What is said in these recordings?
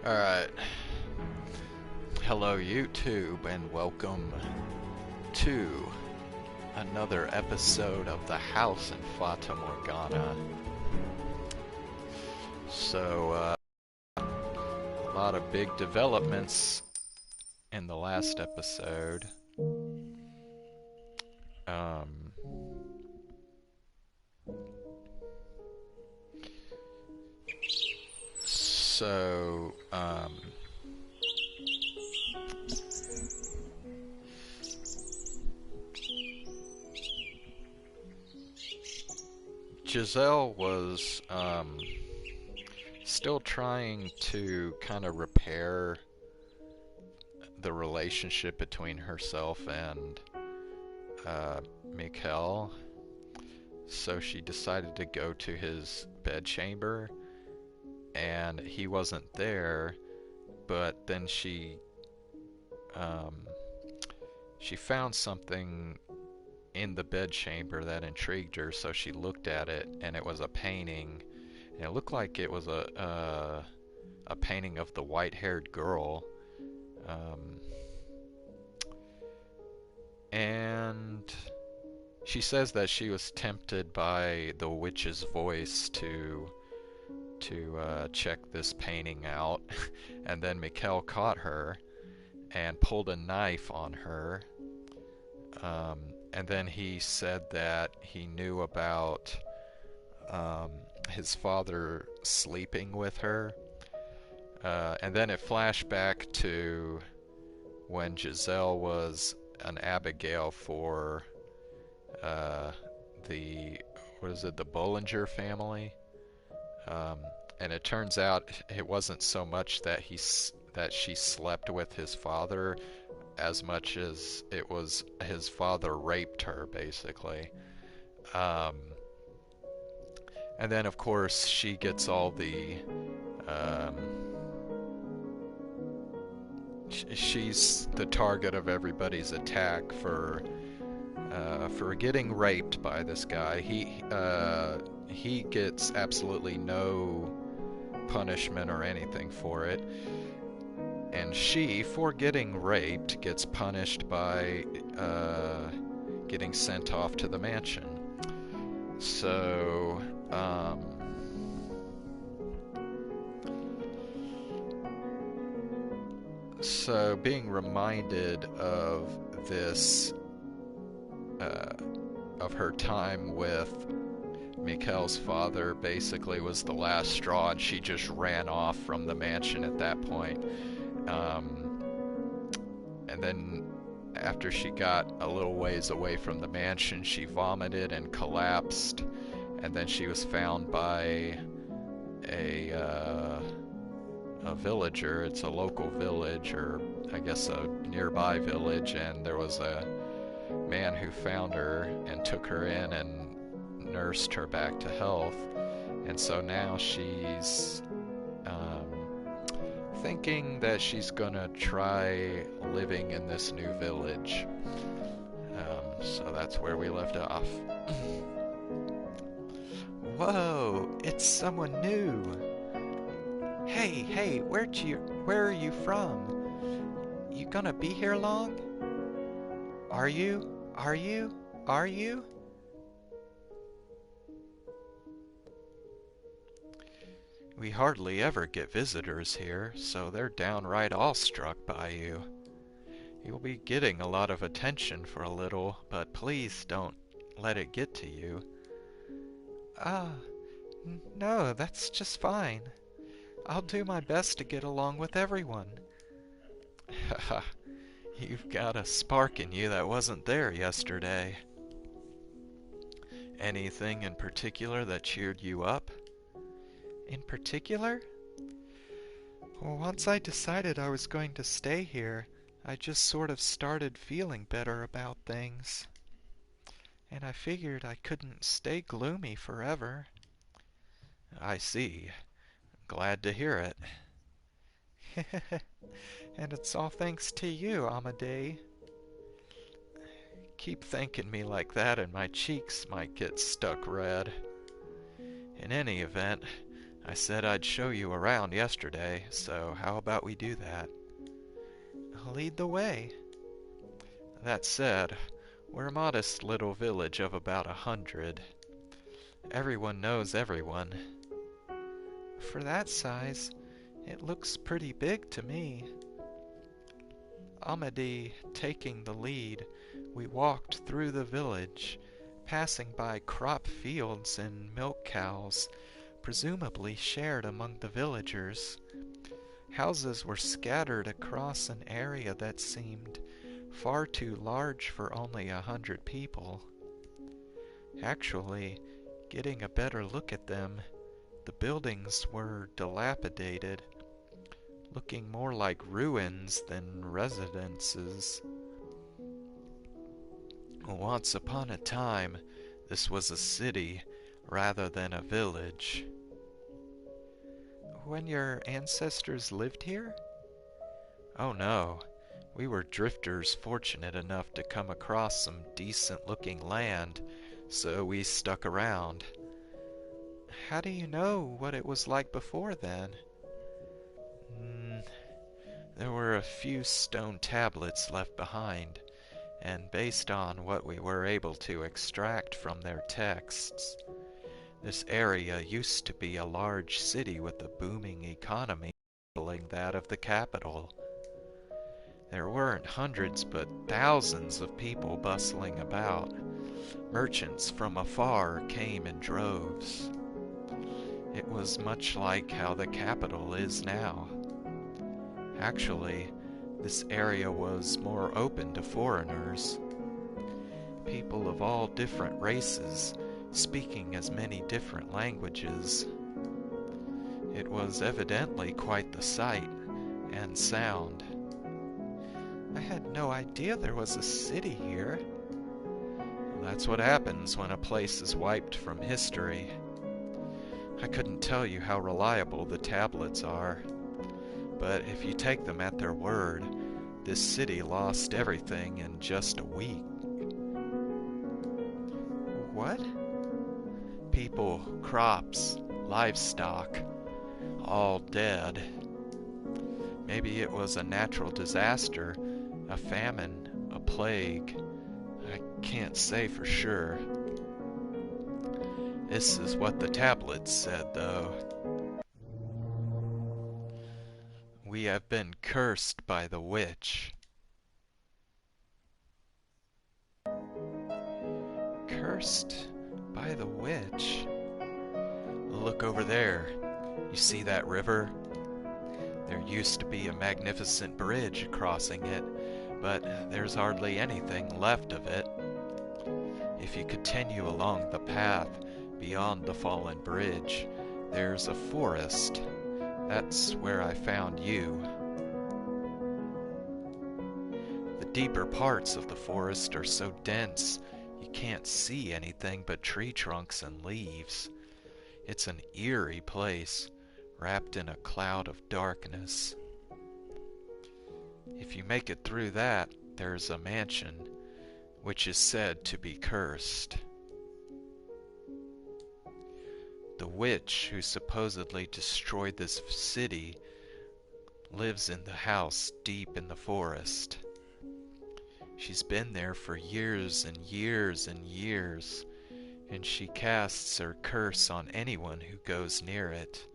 Alright. Hello, YouTube, and welcome to another episode of The House in Fata Morgana. So, a lot of big developments in the last episode. Um, so, Giselle was, still trying to kind of repair the relationship between herself and Michel. So she decided to go to his bedchamber, and he wasn't there. But then she found something in the bedchamber that intrigued her. So she looked at it, and it was a painting. And it looked like it was a painting of the white-haired girl. And she says that she was tempted by the witch's voice to check this painting out, and then Michel caught her and pulled a knife on her. And then he said that he knew about his father sleeping with her. And then it flashed back to when Giselle was an Abigail for the Bollinger family. And it turns out it wasn't so much that she slept with his father, as much as it was his father raped her, basically. And then, of course, she gets all the she's the target of everybody's attack for getting raped by this guy. He gets absolutely no punishment or anything for it, and she, for getting raped, gets punished by getting sent off to the mansion. So being reminded of this, of her time with Michel's father, basically was the last straw, and she just ran off from the mansion at that point. And then after she got a little ways away from the mansion, she vomited and collapsed, and then she was found by a villager. It's a local village, or I guess a nearby village, and there was a man who found her and took her in and nursed her back to health. And so now she's thinking that she's gonna try living in this new village. So that's where we left off. Whoa, it's someone new. Hey, where are you from? You gonna be here long? Are you? Are you? Are you? We hardly ever get visitors here, so they're downright awestruck by you. You'll be getting a lot of attention for a little, but please don't let it get to you. No, that's just fine. I'll do my best to get along with everyone. Haha, you've got a spark in you that wasn't there yesterday. Anything in particular that cheered you up? In particular? Well, once I decided I was going to stay here, I just sort of started feeling better about things. And I figured I couldn't stay gloomy forever. I see. Glad to hear it. And it's all thanks to you, Amadei. Keep thanking me like that and my cheeks might get stuck red. In any event, I said I'd show you around yesterday, so how about we do that? Lead the way. That said, we're a modest little village of about 100. Everyone knows everyone. For that size, it looks pretty big to me. Amadi taking the lead, we walked through the village, passing by crop fields and milk cows, presumably shared among the villagers. Houses were scattered across an area that seemed far too large for only 100 people. Actually, getting a better look at them, the buildings were dilapidated, looking more like ruins than residences. Once upon a time, this was a city rather than a village. When your ancestors lived here? Oh no, we were drifters fortunate enough to come across some decent-looking land, so we stuck around. How do you know what it was like before then? There were a few stone tablets left behind, and based on what we were able to extract from their texts, this area used to be a large city with a booming economy rivaling that of the capital. There weren't hundreds but thousands of people bustling about. Merchants from afar came in droves. It was much like how the capital is now. Actually, this area was more open to foreigners. People of all different races, speaking as many different languages. It was evidently quite the sight and sound. I had no idea there was a city here. That's what happens when a place is wiped from history. I couldn't tell you how reliable the tablets are, but if you take them at their word, this city lost everything in just a week. What? People, crops, livestock, all dead. Maybe it was a natural disaster, a famine, a plague. I can't say for sure. This is what the tablets said, though. We have been cursed by the witch. Cursed by the witch? Look over there. You see that river? There used to be a magnificent bridge crossing it, but there's hardly anything left of it. If you continue along the path beyond the fallen bridge, there's a forest. That's where I found you. The deeper parts of the forest are so dense you can't see anything but tree trunks and leaves. It's an eerie place, wrapped in a cloud of darkness. If you make it through that, there's a mansion, which is said to be cursed. The witch who supposedly destroyed this city lives in the house deep in the forest. She's been there for years and years and years, and she casts her curse on anyone who goes near it.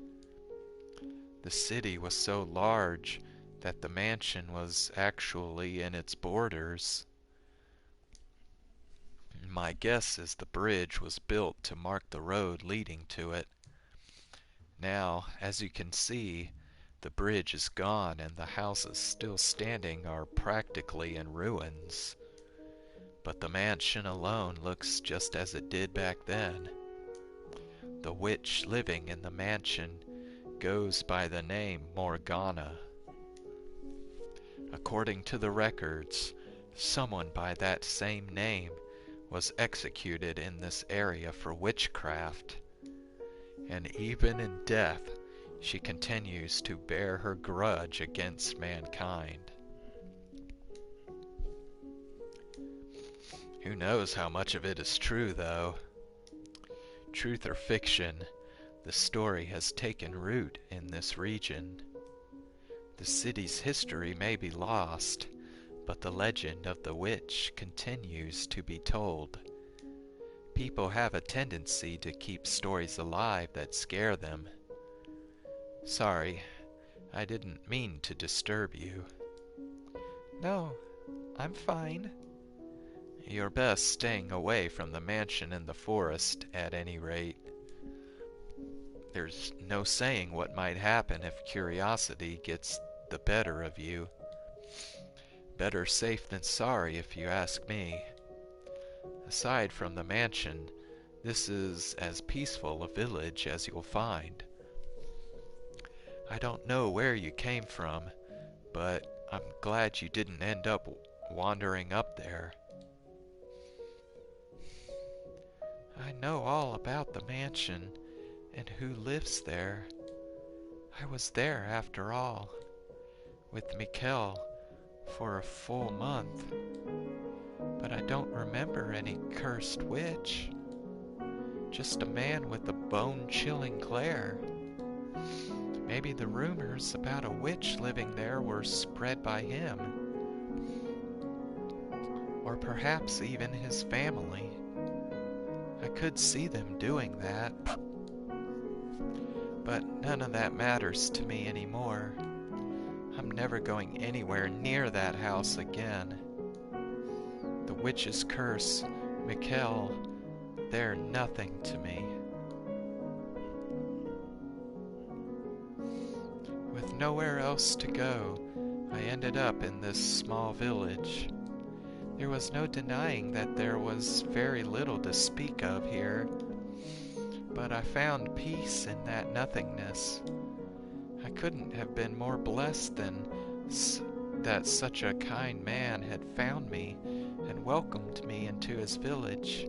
The city was so large that the mansion was actually in its borders. My guess is the bridge was built to mark the road leading to it. Now, as you can see, the bridge is gone and the houses still standing are practically in ruins. But the mansion alone looks just as it did back then. The witch living in the mansion goes by the name Morgana. According to the records, someone by that same name was executed in this area for witchcraft, and even in death she continues to bear her grudge against mankind. Who knows how much of it is true, though? Truth or fiction, The story has taken root in this region. The city's history may be lost, but the legend of the witch continues to be told. People have a tendency to keep stories alive that scare them. Sorry, I didn't mean to disturb you. No, I'm fine. You're best staying away from the mansion in the forest, at any rate. There's no saying what might happen if curiosity gets the better of you. Better safe than sorry, if you ask me. Aside from the mansion, this is as peaceful a village as you'll find. I don't know where you came from, but I'm glad you didn't end up wandering up there. I know all about the mansion and who lives there. I was there, after all, with Michel for a full month. But I don't remember any cursed witch. Just a man with a bone-chilling glare. Maybe the rumors about a witch living there were spread by him. Or perhaps even his family. I could see them doing that. But none of that matters to me anymore. I'm never going anywhere near that house again. The witch's curse, Michel, they're nothing to me. With nowhere else to go, I ended up in this small village. There was no denying that there was very little to speak of here, but I found peace in that nothingness. I couldn't have been more blessed than that such a kind man had found me and welcomed me into his village.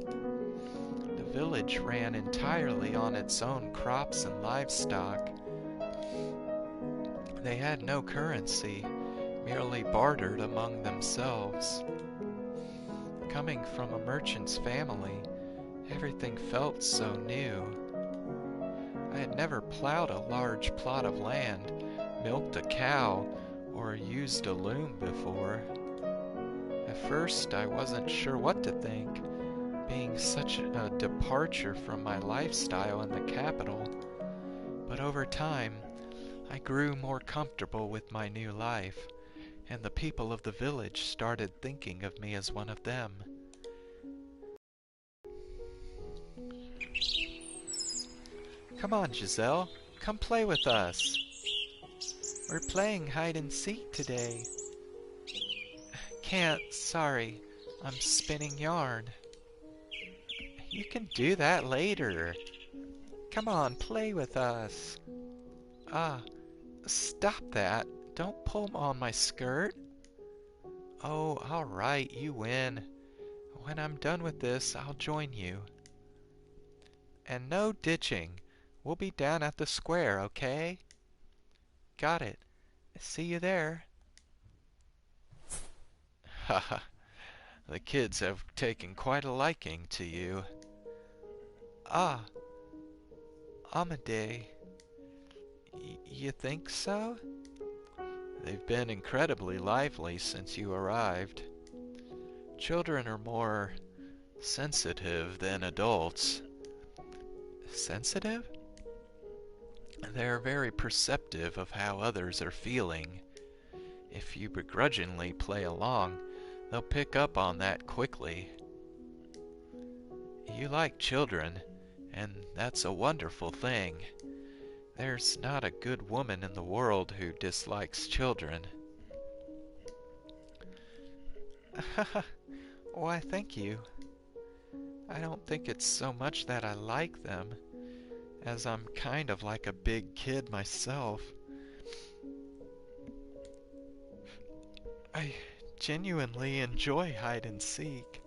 The village ran entirely on its own crops and livestock. They had no currency, merely bartered among themselves. Coming from a merchant's family, everything felt so new. I had never plowed a large plot of land, milked a cow, or used a loom before. At first, I wasn't sure what to think, being such a departure from my lifestyle in the capital. But over time, I grew more comfortable with my new life, and the people of the village started thinking of me as one of them. Come on, Giselle, come play with us. We're playing hide and seek today. Can't, sorry, I'm spinning yarn. You can do that later. Come on, play with us. Ah, stop that. Don't pull on my skirt. Oh, all right, you win. When I'm done with this, I'll join you. And no ditching. We'll be down at the square, okay? Got it. See you there. Haha, the kids have taken quite a liking to you. Ah, Amadei. You think so? They've been incredibly lively since you arrived. Children are more sensitive than adults. Sensitive? They're very perceptive of how others are feeling. If you begrudgingly play along, they'll pick up on that quickly. You like children, and that's a wonderful thing. There's not a good woman in the world who dislikes children. Why, thank you. I don't think it's so much that I like them, as I'm kind of like a big kid myself. I genuinely enjoy hide and seek,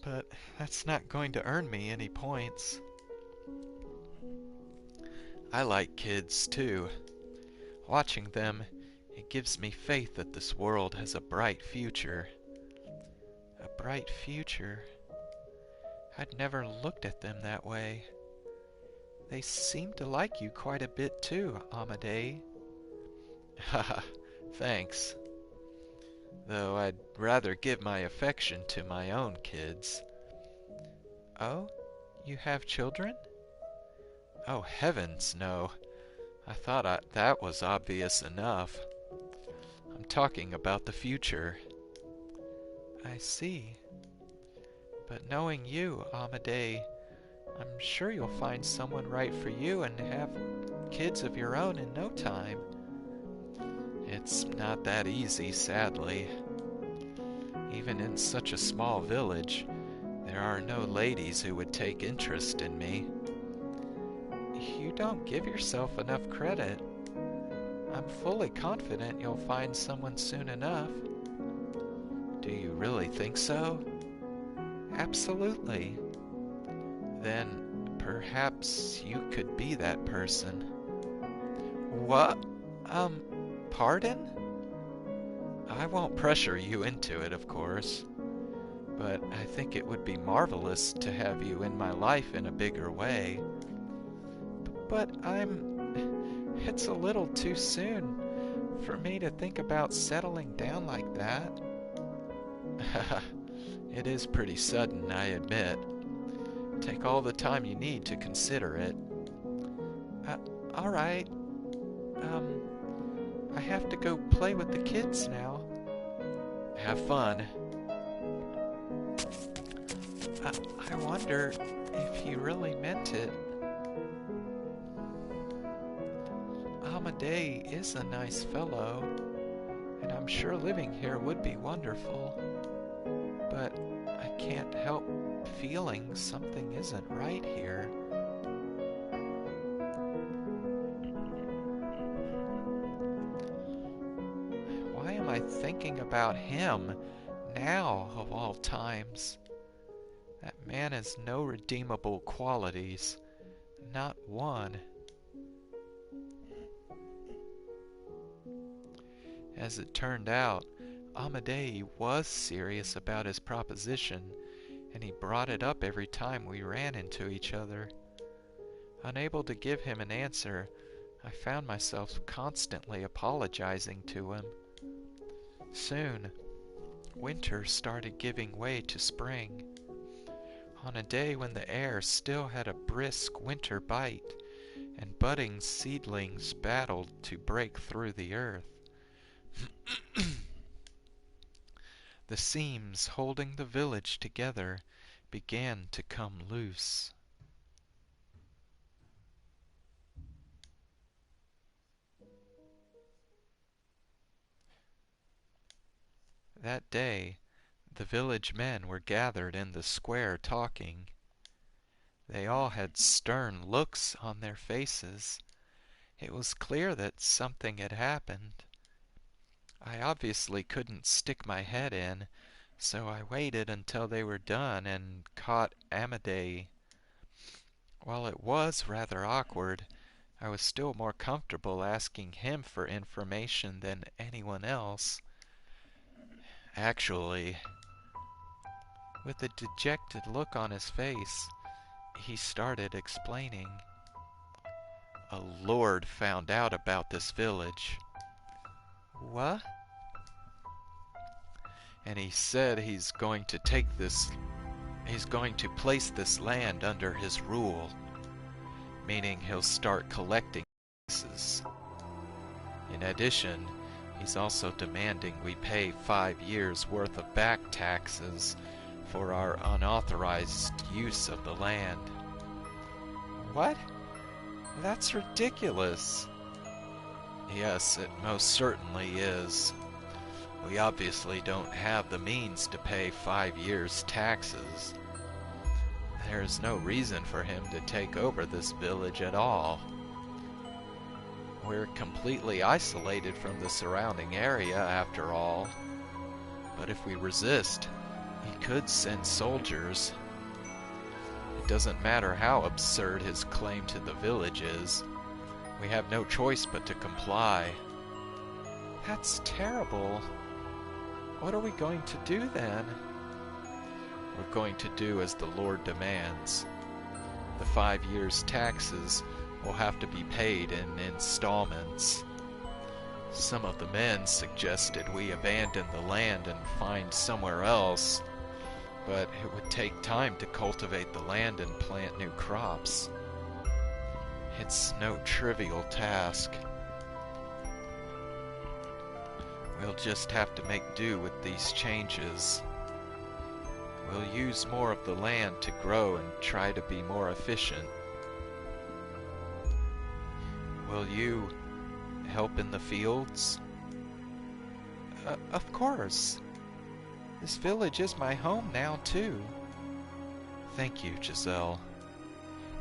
but that's not going to earn me any points. I like kids too. Watching them, it gives me faith that this world has a bright future. A bright future? I'd never looked at them that way. They seem to like you quite a bit too, Amadei. Haha, thanks. Though I'd rather give my affection to my own kids. Oh, you have children? Oh heavens, no. I thought that was obvious enough. I'm talking about the future. I see. But knowing you, Amadei, I'm sure you'll find someone right for you and have kids of your own in no time. It's not that easy, sadly. Even in such a small village, there are no ladies who would take interest in me. You don't give yourself enough credit. I'm fully confident you'll find someone soon enough. Do you really think so? Absolutely. Then perhaps you could be that person. What? Pardon? I won't pressure you into it, of course, but I think it would be marvelous to have you in my life in a bigger way. But it's a little too soon for me to think about settling down like that. It is pretty sudden, I admit. Take all the time you need to consider it. All right. I have to go play with the kids now. Have fun. I wonder if he really meant it. Amadei is a nice fellow, and I'm sure living here would be wonderful. But I can't help feeling something isn't right here. Why am I thinking about him now of all times? That man has no redeemable qualities, not one. As it turned out, Amadei was serious about his proposition, and he brought it up every time we ran into each other. Unable to give him an answer, I found myself constantly apologizing to him. Soon, winter started giving way to spring. On a day when the air still had a brisk winter bite, and budding seedlings battled to break through the earth, the seams holding the village together began to come loose. That day, the village men were gathered in the square talking. They all had stern looks on their faces. It was clear that something had happened. I obviously couldn't stick my head in, so I waited until they were done and caught Amadei. While it was rather awkward, I was still more comfortable asking him for information than anyone else. Actually, with a dejected look on his face, he started explaining. A lord found out about this village. What? And he said he's going to place this land under his rule, meaning he'll start collecting taxes. In addition, he's also demanding we pay 5 years' worth of back taxes for our unauthorized use of the land. What? That's ridiculous. Yes, it most certainly is. We obviously don't have the means to pay 5 years' taxes. There's no reason for him to take over this village at all. We're completely isolated from the surrounding area, after all. But if we resist, he could send soldiers. It doesn't matter how absurd his claim to the village is. We have no choice but to comply. That's terrible. What are we going to do then? We're going to do as the Lord demands. The 5 years' taxes will have to be paid in installments. Some of the men suggested we abandon the land and find somewhere else, but it would take time to cultivate the land and plant new crops. It's no trivial task. We'll just have to make do with these changes. We'll use more of the land to grow and try to be more efficient. Will you help in the fields? Of course. This village is my home now, too. Thank you, Giselle.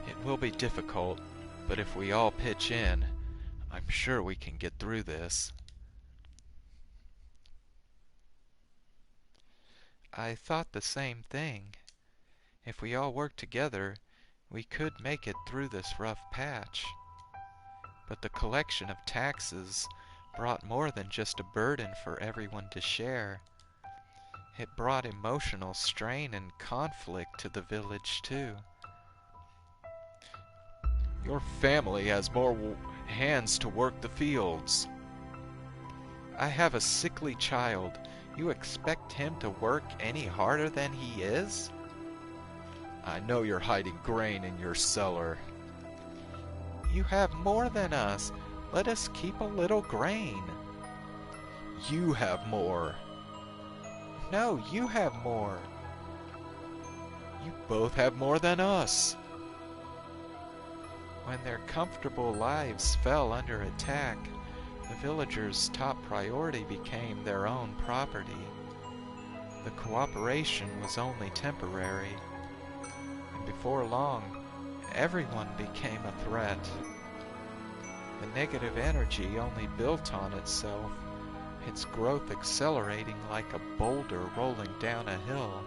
It will be difficult, but if we all pitch in, I'm sure we can get through this. I thought the same thing. If we all work together, we could make it through this rough patch. But the collection of taxes brought more than just a burden for everyone to share. It brought emotional strain and conflict to the village, too. Your family has more hands to work the fields. I have a sickly child. You expect him to work any harder than he is? I know you're hiding grain in your cellar. You have more than us. Let us keep a little grain. You have more. No, you have more. You both have more than us. When their comfortable lives fell under attack, the villagers' top priority became their own property. The cooperation was only temporary, and before long, everyone became a threat. The negative energy only built on itself, its growth accelerating like a boulder rolling down a hill.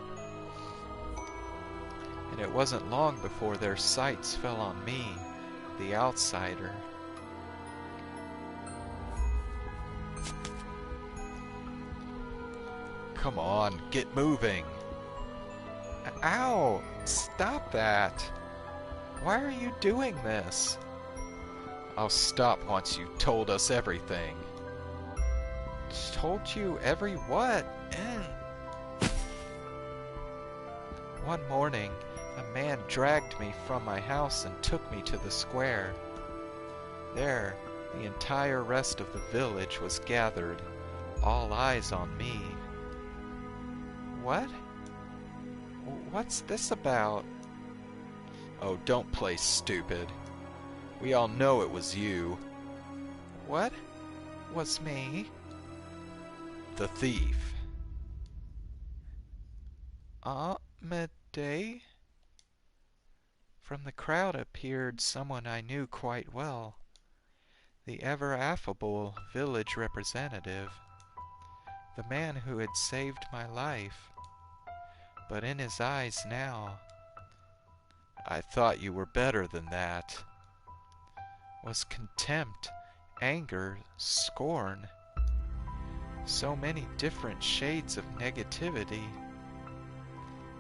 And it wasn't long before their sights fell on me, the outsider. Come on, get moving. Ow! Stop that! Why are you doing this? I'll stop once you've told us everything. Told you every what? One morning, a man dragged me from my house and took me to the square. There, the entire rest of the village was gathered, all eyes on me. What? What's this about? Oh, don't play stupid. We all know it was you. What was me? The thief. Midday? From the crowd appeared someone I knew quite well, the ever-affable village representative, the man who had saved my life. But in his eyes now, I thought you were better than that. Was contempt, anger, scorn. So many different shades of negativity.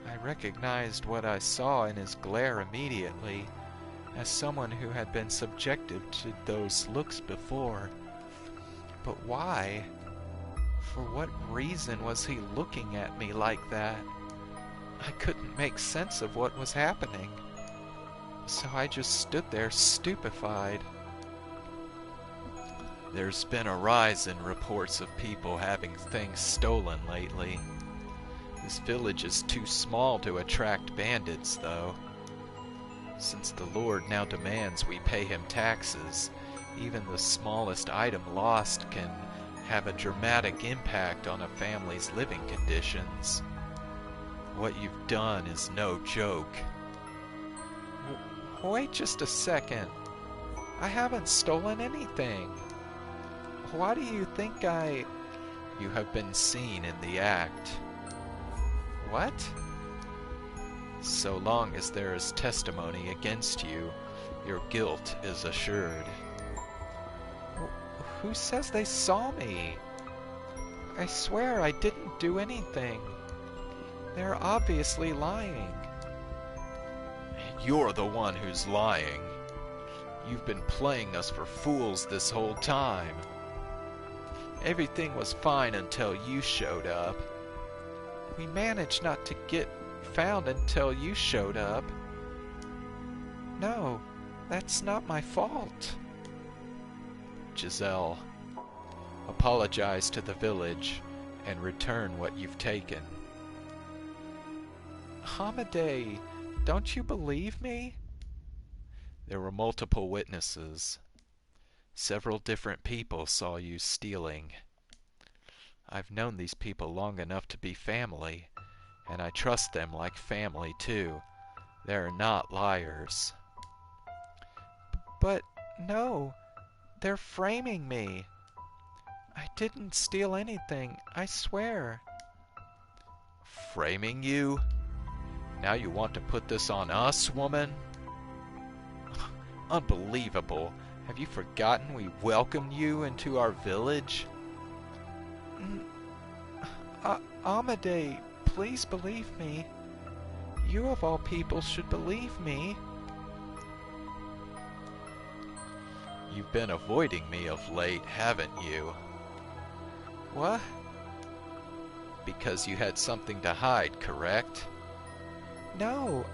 I recognized what I saw in his glare immediately, as someone who had been subjected to those looks before. But why? For what reason was he looking at me like that? I couldn't make sense of what was happening, so I just stood there stupefied. There's been a rise in reports of people having things stolen lately. This village is too small to attract bandits, though. Since the Lord now demands we pay him taxes, even the smallest item lost can have a dramatic impact on a family's living conditions. What you've done is no joke. Wait just a second. I haven't stolen anything. Why do you think I... You have been seen in the act. What? So long as there is testimony against you, your guilt is assured. Who says they saw me? I swear I didn't do anything. They're obviously lying. You're the one who's lying. You've been playing us for fools this whole time. Everything was fine until you showed up. We managed not to get found until you showed up. No, that's not my fault. Giselle, apologize to the village and return what you've taken. Hamadeh, don't you believe me? There were multiple witnesses. Several different people saw you stealing. I've known these people long enough to be family, and I trust them like family too. They're not liars. But no, they're framing me. I didn't steal anything, I swear. Framing you? Now you want to put this on us, woman? Unbelievable. Have you forgotten we welcomed you into our village? Hamadeh, please believe me. You of all people should believe me. You've been avoiding me of late, haven't you? What? Because you had something to hide, correct? No,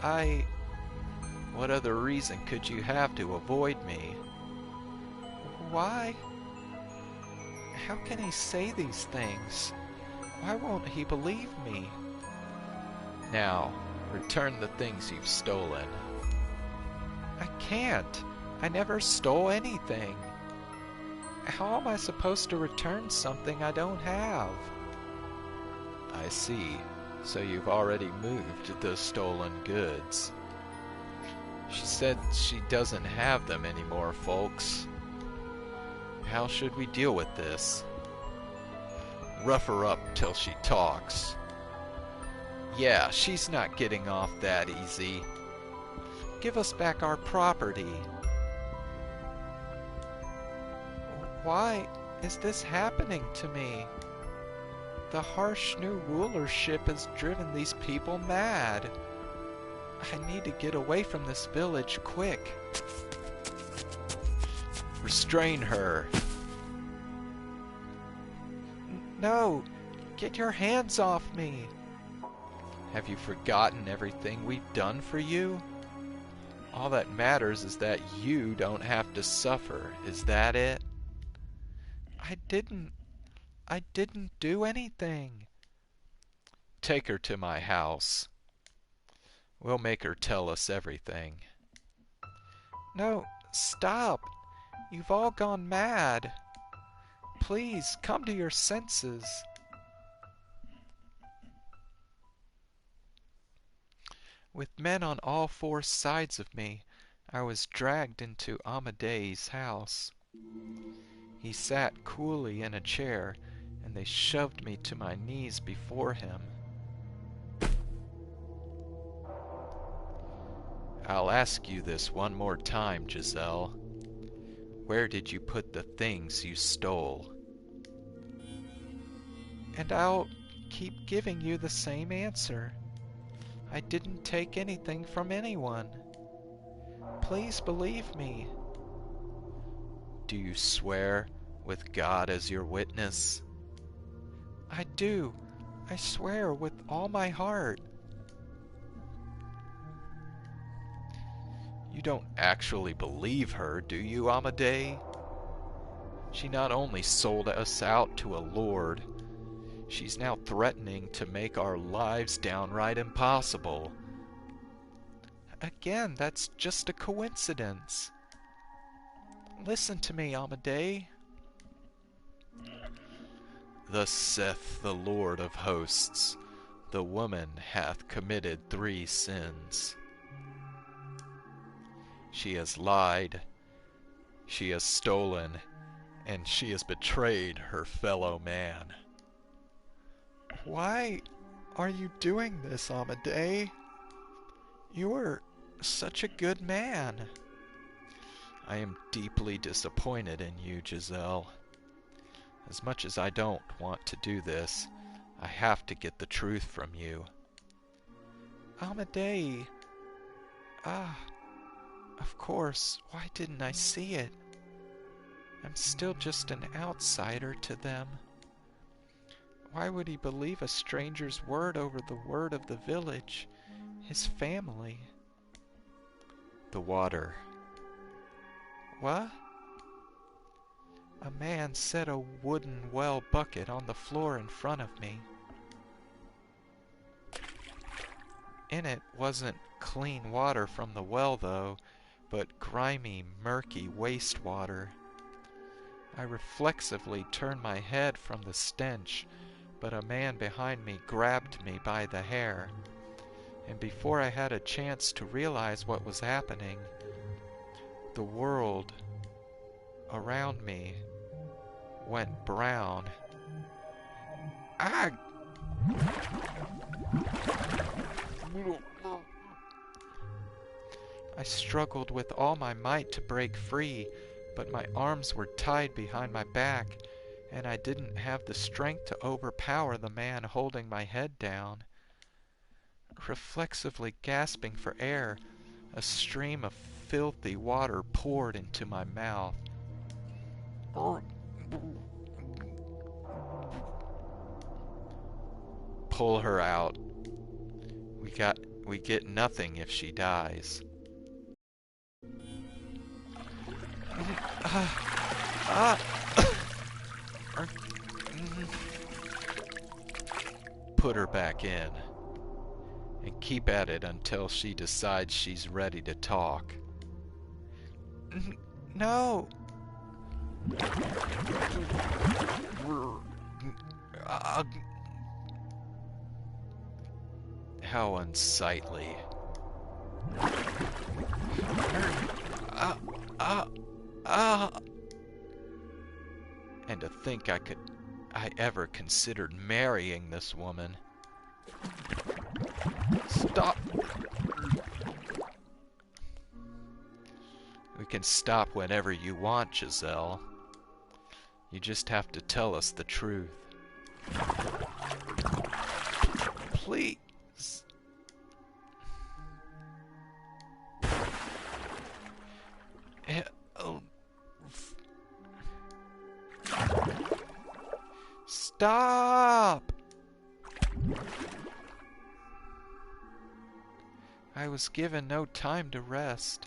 What other reason could you have to avoid me? Why? How can he say these things? Why won't he believe me? Now, return the things you've stolen. I can't. I never stole anything. How am I supposed to return something I don't have? I see. So you've already moved the stolen goods. She said she doesn't have them anymore, folks. How should we deal with this? Rough her up till she talks. Yeah, she's not getting off that easy. Give us back our property. Why is this happening to me? The harsh new rulership has driven these people mad. I need to get away from this village quick. Restrain her. No, get your hands off me. Have you forgotten everything we've done for you? All that matters is that you don't have to suffer. Is that it? I didn't do anything. Take her to my house. We'll make her tell us everything. No, stop. You've all gone mad. Please, come to your senses. With men on all four sides of me, I was dragged into Hamadeh's house. He sat coolly in a chair, and they shoved me to my knees before him. I'll ask you this one more time, Giselle. Where did you put the things you stole? And I'll keep giving you the same answer. I didn't take anything from anyone. Please believe me. Do you swear with God as your witness? I do. I swear with all my heart. You don't actually believe her, do you, Hamadeh? She not only sold us out to a lord, she's now threatening to make our lives downright impossible. Again, that's just a coincidence. Listen to me, Hamadeh. Thus saith the Lord of hosts, the woman hath committed 3 sins. She has lied, she has stolen, and she has betrayed her fellow man. Why are you doing this, Hamadeh? You were such a good man. I am deeply disappointed in you, Giselle. As much as I don't want to do this, I have to get the truth from you. Hamadeh, Ah, of course, why didn't I see it? I'm still just an outsider to them. Why would he believe a stranger's word over the word of the village, his family? The water. What? A man set a wooden well bucket on the floor in front of me. In it wasn't clean water from the well, though, but grimy, murky wastewater. I reflexively turned my head from the stench, but a man behind me grabbed me by the hair, and before I had a chance to realize what was happening, the world around me went brown. Ah! I struggled with all my might to break free, but my arms were tied behind my back, and I didn't have the strength to overpower the man holding my head down. Reflexively gasping for air, a stream of filthy water poured into my mouth. Pull her out. We get nothing if she dies. Put her back in. And keep at it until she decides she's ready to talk. No! How unsightly. And to think I ever considered marrying this woman. Stop! We can stop whenever you want, Giselle. You just have to tell us the truth. Please! Stop! I was given no time to rest.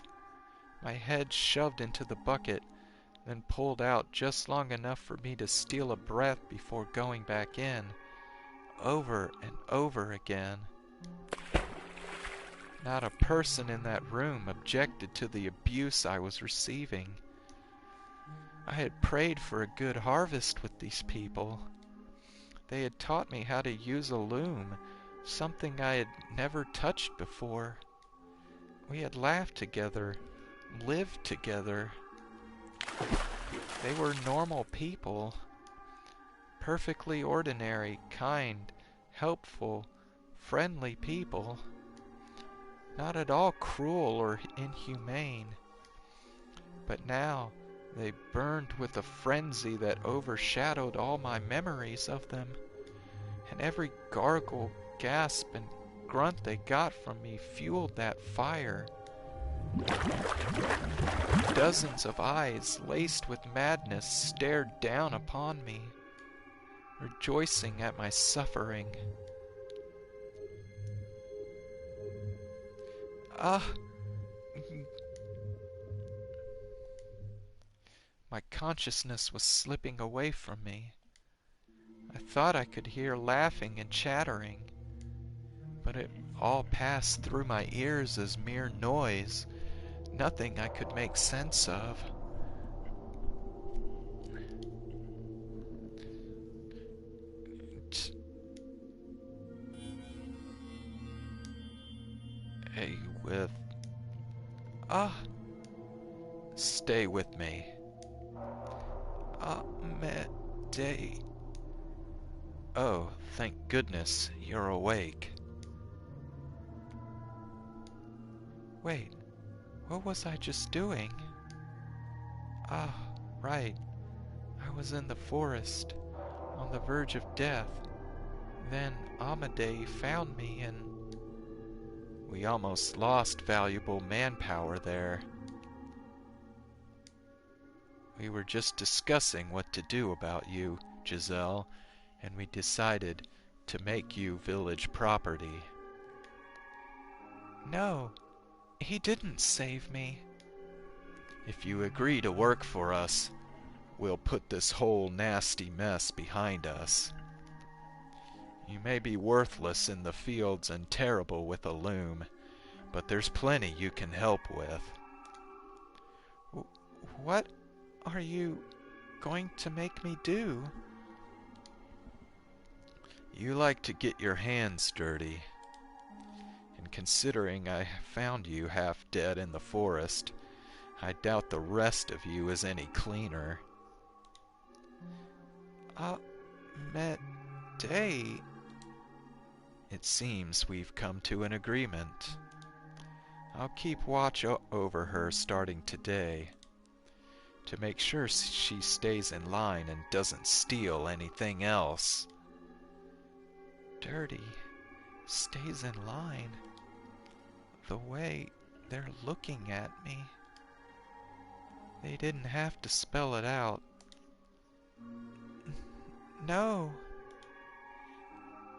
My head shoved into the bucket, then pulled out just long enough for me to steal a breath before going back in, over and over again. Not a person in that room objected to the abuse I was receiving. I had prayed for a good harvest with these people. They had taught me how to use a loom, something I had never touched before. We had laughed together, lived together. They were normal people. Perfectly ordinary, kind, helpful, friendly people. Not at all cruel or inhumane. But now they burned with a frenzy that overshadowed all my memories of them, and every gargle, gasp, and grunt they got from me fueled that fire. Dozens of eyes laced with madness stared down upon me, rejoicing at my suffering. My consciousness was slipping away from me. I thought I could hear laughing and chattering, but it all passed through my ears as mere noise, nothing I could make sense of. Hey, stay with me. Day. Oh, thank goodness you're awake. Wait, what was I just doing? Ah, right. I was in the forest, on the verge of death. Then Amadei found me and... We almost lost valuable manpower there. We were just discussing what to do about you, Giselle, and we decided to make you village property. No, he didn't save me. If you agree to work for us, we'll put this whole nasty mess behind us. You may be worthless in the fields and terrible with a loom, but there's plenty you can help with. What are you going to make me do? You like to get your hands dirty, and considering I found you half dead in the forest, I doubt the rest of you is any cleaner. Day. It seems we've come to an agreement. I'll keep watch over her starting today, to make sure she stays in line and doesn't steal anything else. Dirty stays in line. The way they're looking at me. They didn't have to spell it out. No.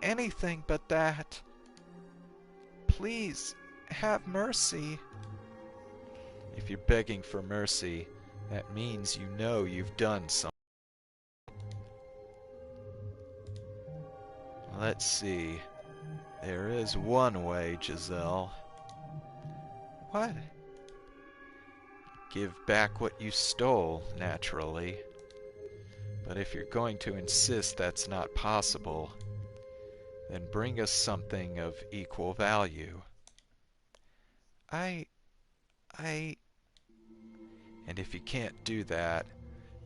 Anything but that. Please, have mercy. If you're begging for mercy, that means you know you've done something. Let's see. There is one way, Giselle. What? Give back what you stole, naturally. But if you're going to insist that's not possible, then bring us something of equal value. I... And if you can't do that,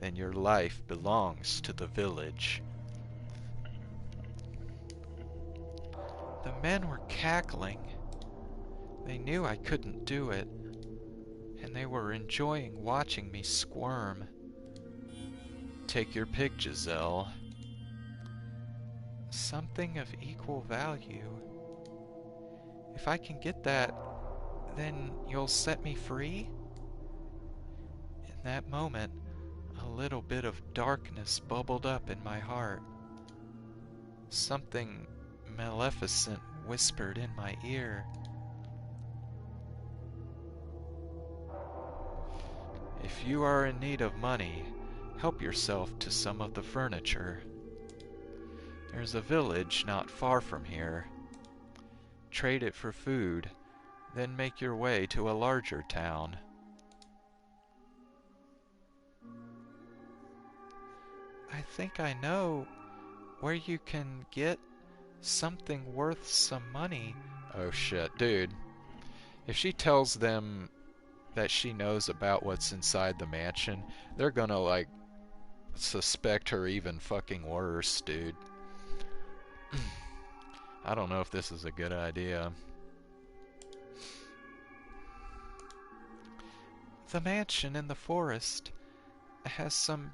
then your life belongs to the village. The men were cackling. They knew I couldn't do it, and they were enjoying watching me squirm. Take your pick, Giselle. Something of equal value. If I can get that, then you'll set me free? In that moment, a little bit of darkness bubbled up in my heart. Something maleficent whispered in my ear. If you are in need of money, help yourself to some of the furniture. There's a village not far from here. Trade it for food, then make your way to a larger town. I think I know where you can get something worth some money. Oh shit, dude. If she tells them that she knows about what's inside the mansion, they're gonna, like, suspect her even fucking worse, dude. I don't know if this is a good idea. The mansion in the forest has some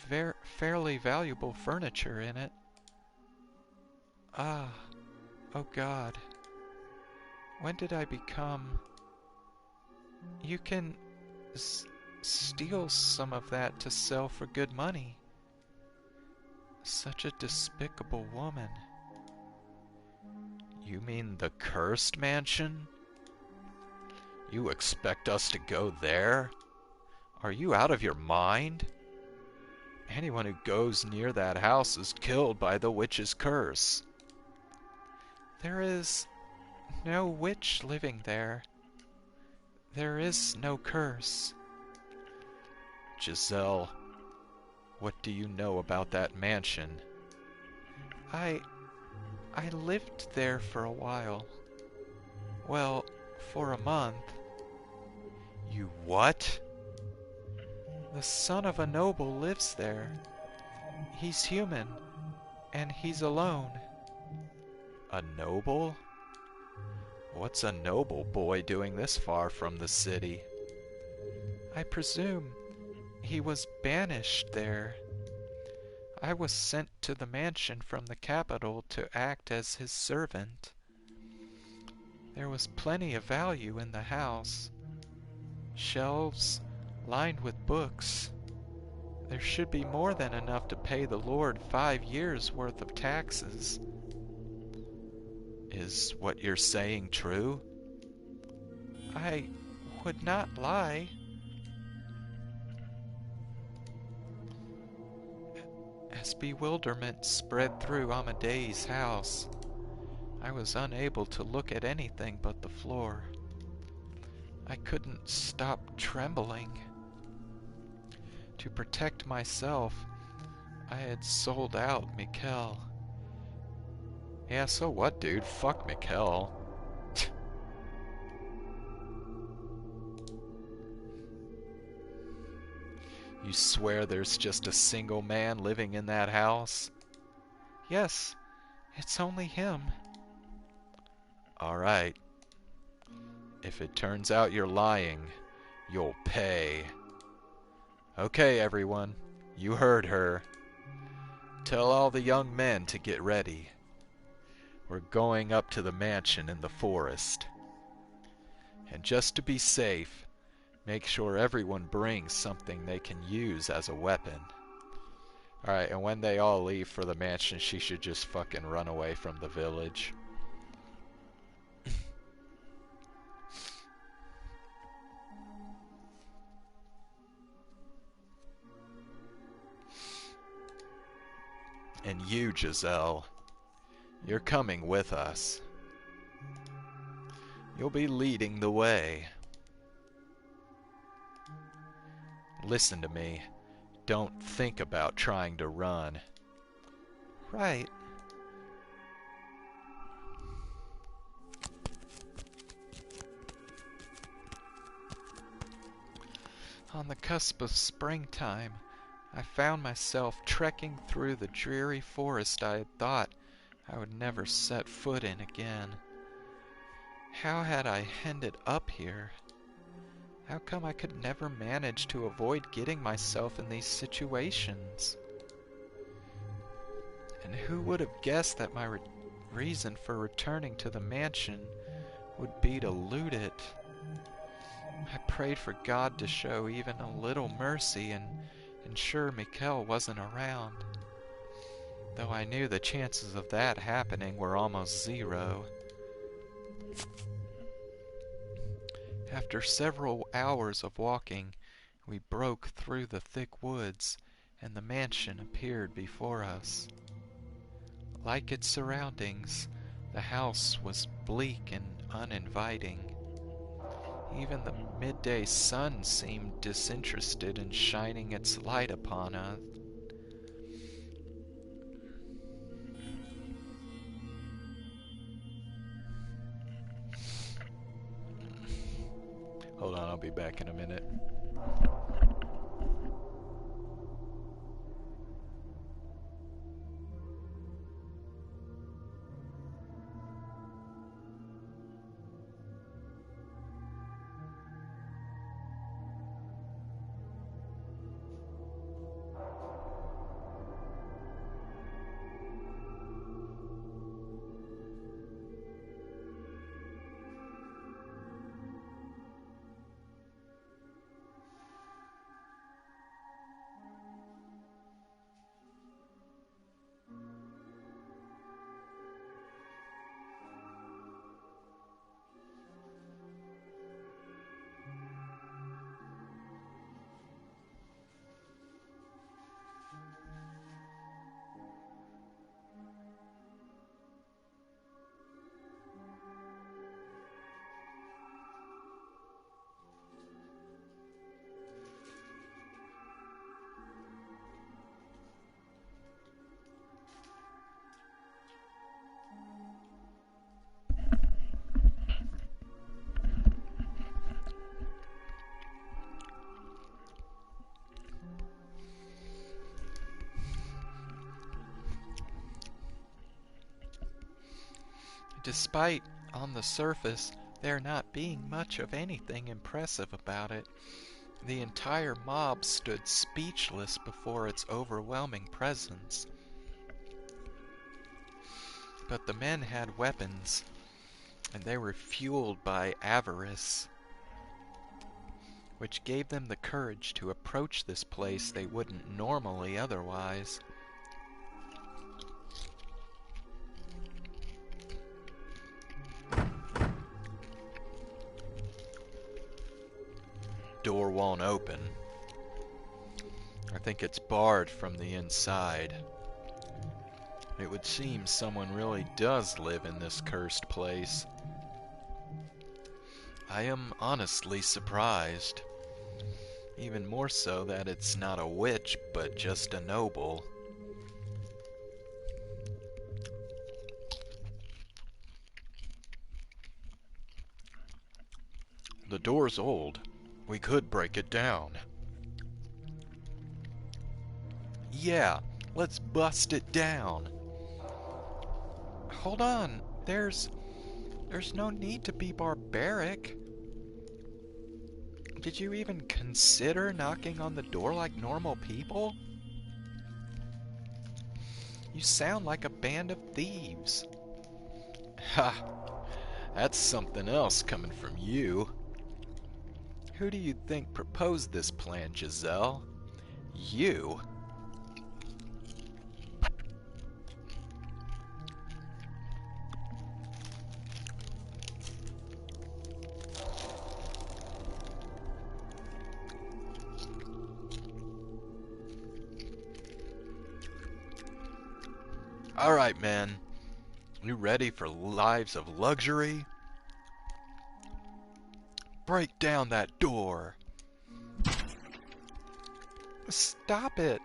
fairly valuable furniture in it. Ah, oh God. When did I become... You can steal some of that to sell for good money. Such a despicable woman. You mean the cursed mansion? You expect us to go there? Are you out of your mind? Anyone who goes near that house is killed by the witch's curse. There is no witch living there. There is no curse. Giselle, what do you know about that mansion? I lived there for a while. Well, for a month. You what? The son of a noble lives there. He's human, and he's alone. A noble? What's a noble boy doing this far from the city? I presume he was banished there. I was sent to the mansion from the capital to act as his servant. There was plenty of value in the house. Shelves lined with books. There should be more than enough to pay the Lord 5 years' worth of taxes. Is what you're saying true? I would not lie. As bewilderment spread through Amadee's house, I was unable to look at anything but the floor. I couldn't stop trembling. To protect myself, I had sold out Michel. Yeah, so what, dude? Fuck Michel. You swear there's just a single man living in that house? Yes, it's only him. Alright. If it turns out you're lying, you'll pay. Okay, everyone. You heard her. Tell all the young men to get ready. We're going up to the mansion in the forest. And just to be safe, make sure everyone brings something they can use as a weapon. Alright, and when they all leave for the mansion, she should just fucking run away from the village. And you, Giselle, you're coming with us. You'll be leading the way. Listen to me. Don't think about trying to run. Right. On the cusp of springtime, I found myself trekking through the dreary forest I had thought I would never set foot in again. How had I ended up here? How come I could never manage to avoid getting myself in these situations? And who would have guessed that my reason for returning to the mansion would be to loot it? I prayed for God to show even a little mercy and ensure Michel wasn't around, though I knew the chances of that happening were almost zero. After several hours of walking, we broke through the thick woods, and the mansion appeared before us. Like its surroundings, the house was bleak and uninviting. Even the midday sun seemed disinterested in shining its light upon us. Hold on, I'll be back in a minute. Despite, on the surface, there not being much of anything impressive about it, the entire mob stood speechless before its overwhelming presence. But the men had weapons, and they were fueled by avarice, which gave them the courage to approach this place they wouldn't normally otherwise. Door won't open. I think it's barred from the inside. It would seem someone really does live in this cursed place. I am honestly surprised. Even more so that it's not a witch, but just a noble. The door's old. We could break it down. Yeah, let's bust it down. Hold on, there's no need to be barbaric. Did you even consider knocking on the door like normal people? You sound like a band of thieves. Ha! That's something else coming from you. Who do you think proposed this plan, Giselle? You? Alright, man. You ready for lives of luxury? Break down that door. Stop it.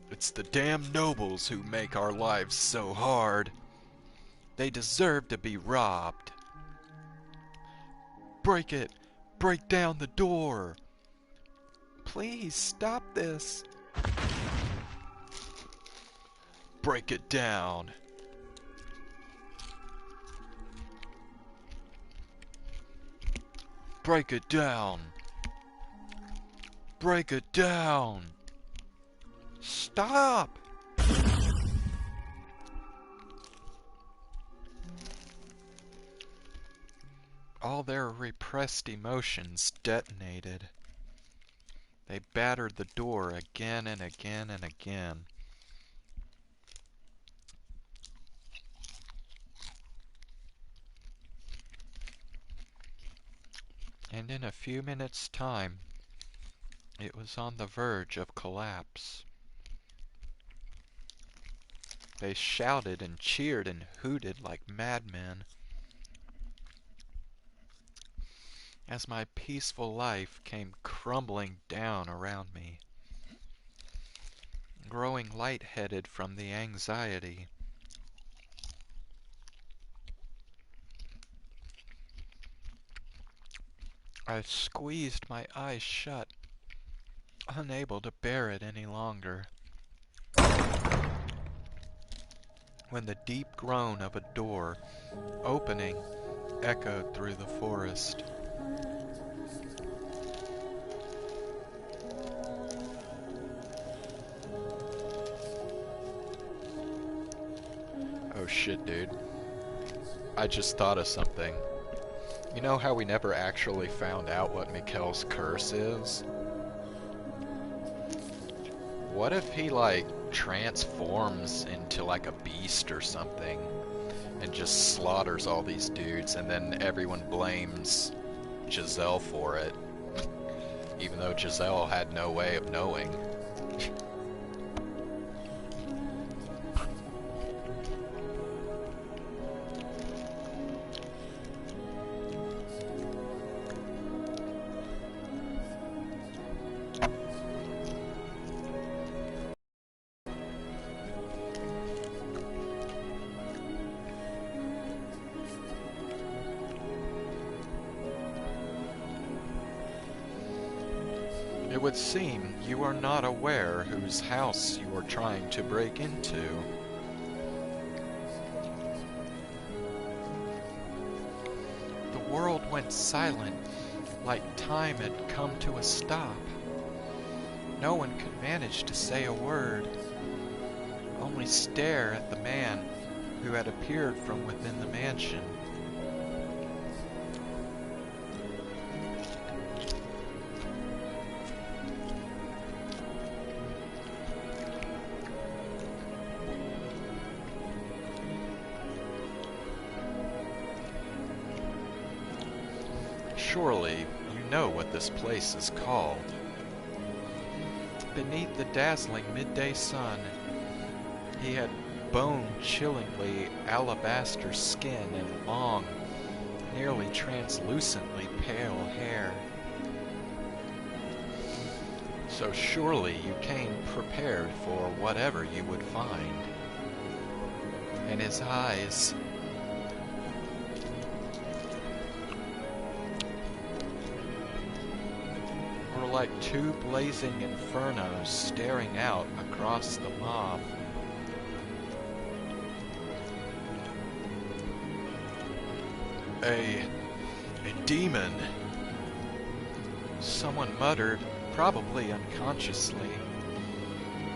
It's the damn nobles who make our lives so hard. They deserve to be robbed. Break it. Break down the door. Please stop this. Break it down. Break it down. Break it down. Stop! All their repressed emotions detonated. They battered the door again and again and again. And in a few minutes' time, it was on the verge of collapse. They shouted and cheered and hooted like madmen as my peaceful life came crumbling down around me, growing lightheaded from the anxiety. I squeezed my eyes shut, unable to bear it any longer, when the deep groan of a door opening echoed through the forest. Oh shit, dude. I just thought of something. You know how we never actually found out what Michel's curse is? What if he, like, transforms into, like, a beast or something and just slaughters all these dudes, and then everyone blames Giselle for it, even though Giselle had no way of knowing? It would seem you are not aware whose house you are trying to break into. The world went silent, like time had come to a stop. No one could manage to say a word, only stare at the man who had appeared from within the mansion. Surely you know what this place is called. Beneath the dazzling midday sun, he had bone-chillingly alabaster skin and long, nearly translucently pale hair. So surely you came prepared for whatever you would find. And his eyes, were like two blazing infernos staring out across the mob. A demon. Someone muttered, probably unconsciously.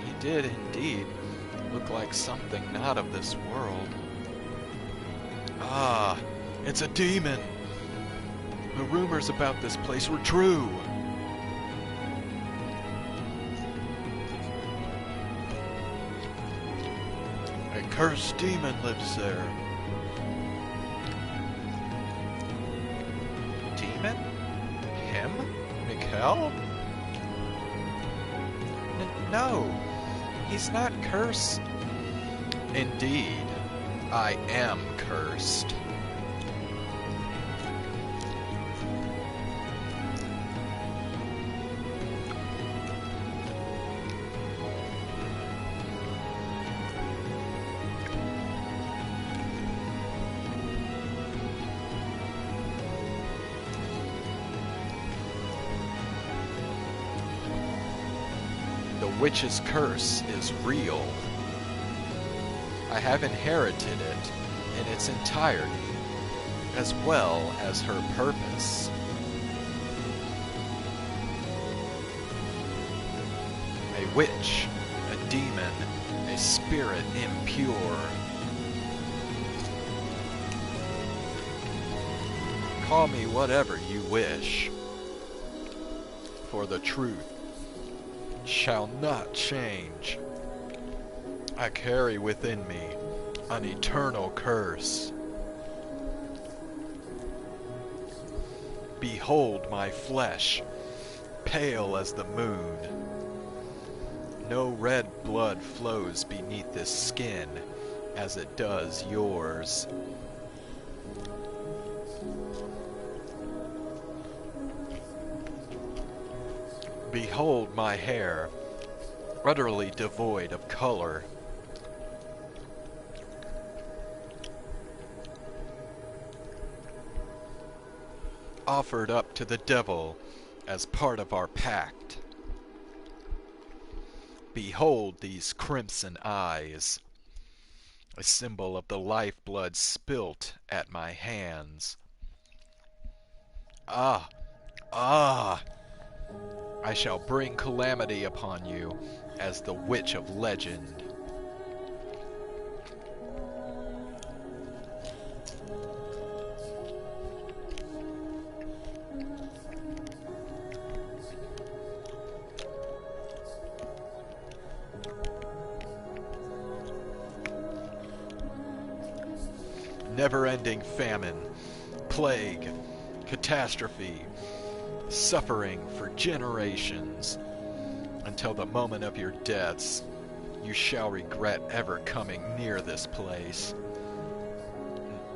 He did indeed look like something not of this world. Ah, it's a demon. The rumors about this place were true. A cursed demon lives there. Demon? Him? Michel? No, he's not cursed. Indeed, I am cursed. The witch's curse is real. I have inherited it in its entirety, as well as her purpose. A witch, a demon, a spirit impure. Call me whatever you wish, for the truth shall not change. I carry within me an eternal curse. Behold my flesh, pale as the moon. No red blood flows beneath this skin as it does yours. Behold my hair, utterly devoid of color. Offered up to the devil as part of our pact. Behold these crimson eyes, a symbol of the lifeblood spilt at my hands. Ah, ah! I shall bring calamity upon you as the witch of legend. Never-ending famine, plague, catastrophe, suffering for generations. Until the moment of your deaths, you shall regret ever coming near this place.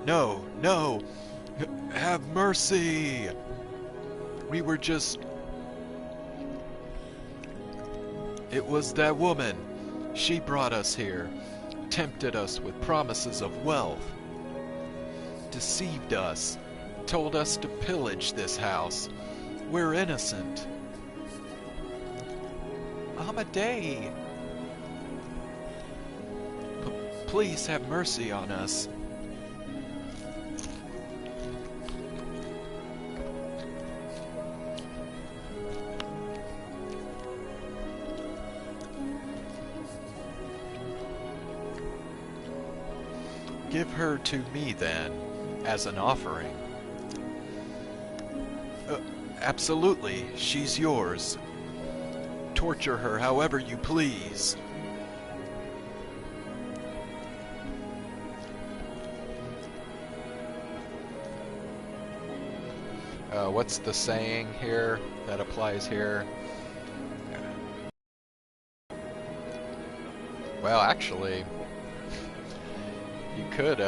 No, no! Have mercy! We were just... It was that woman. She brought us here, tempted us with promises of wealth, deceived us, told us to pillage this house. We're innocent. Amadei! Please have mercy on us. Give her to me then, as an offering. Absolutely, she's yours. Torture her however you please. What's the saying here that applies here? Well, actually, you could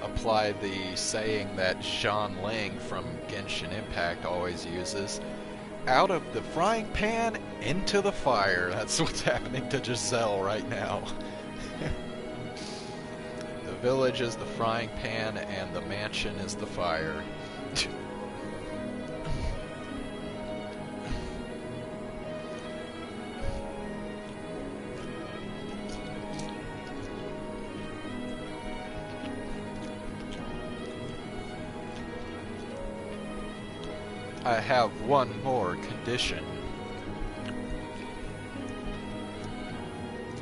apply the saying that Jean Ling from Genshin Impact always uses. Out of the frying pan, into the fire. That's what's happening to Giselle right now. The village is the frying pan and the mansion is the fire. I have one more condition.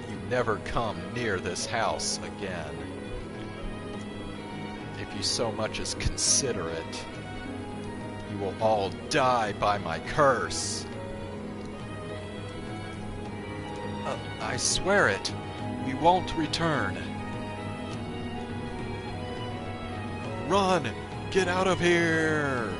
You never come near this house again. If you so much as consider it, you will all die by my curse. I swear it. We won't return. Run! Get out of here!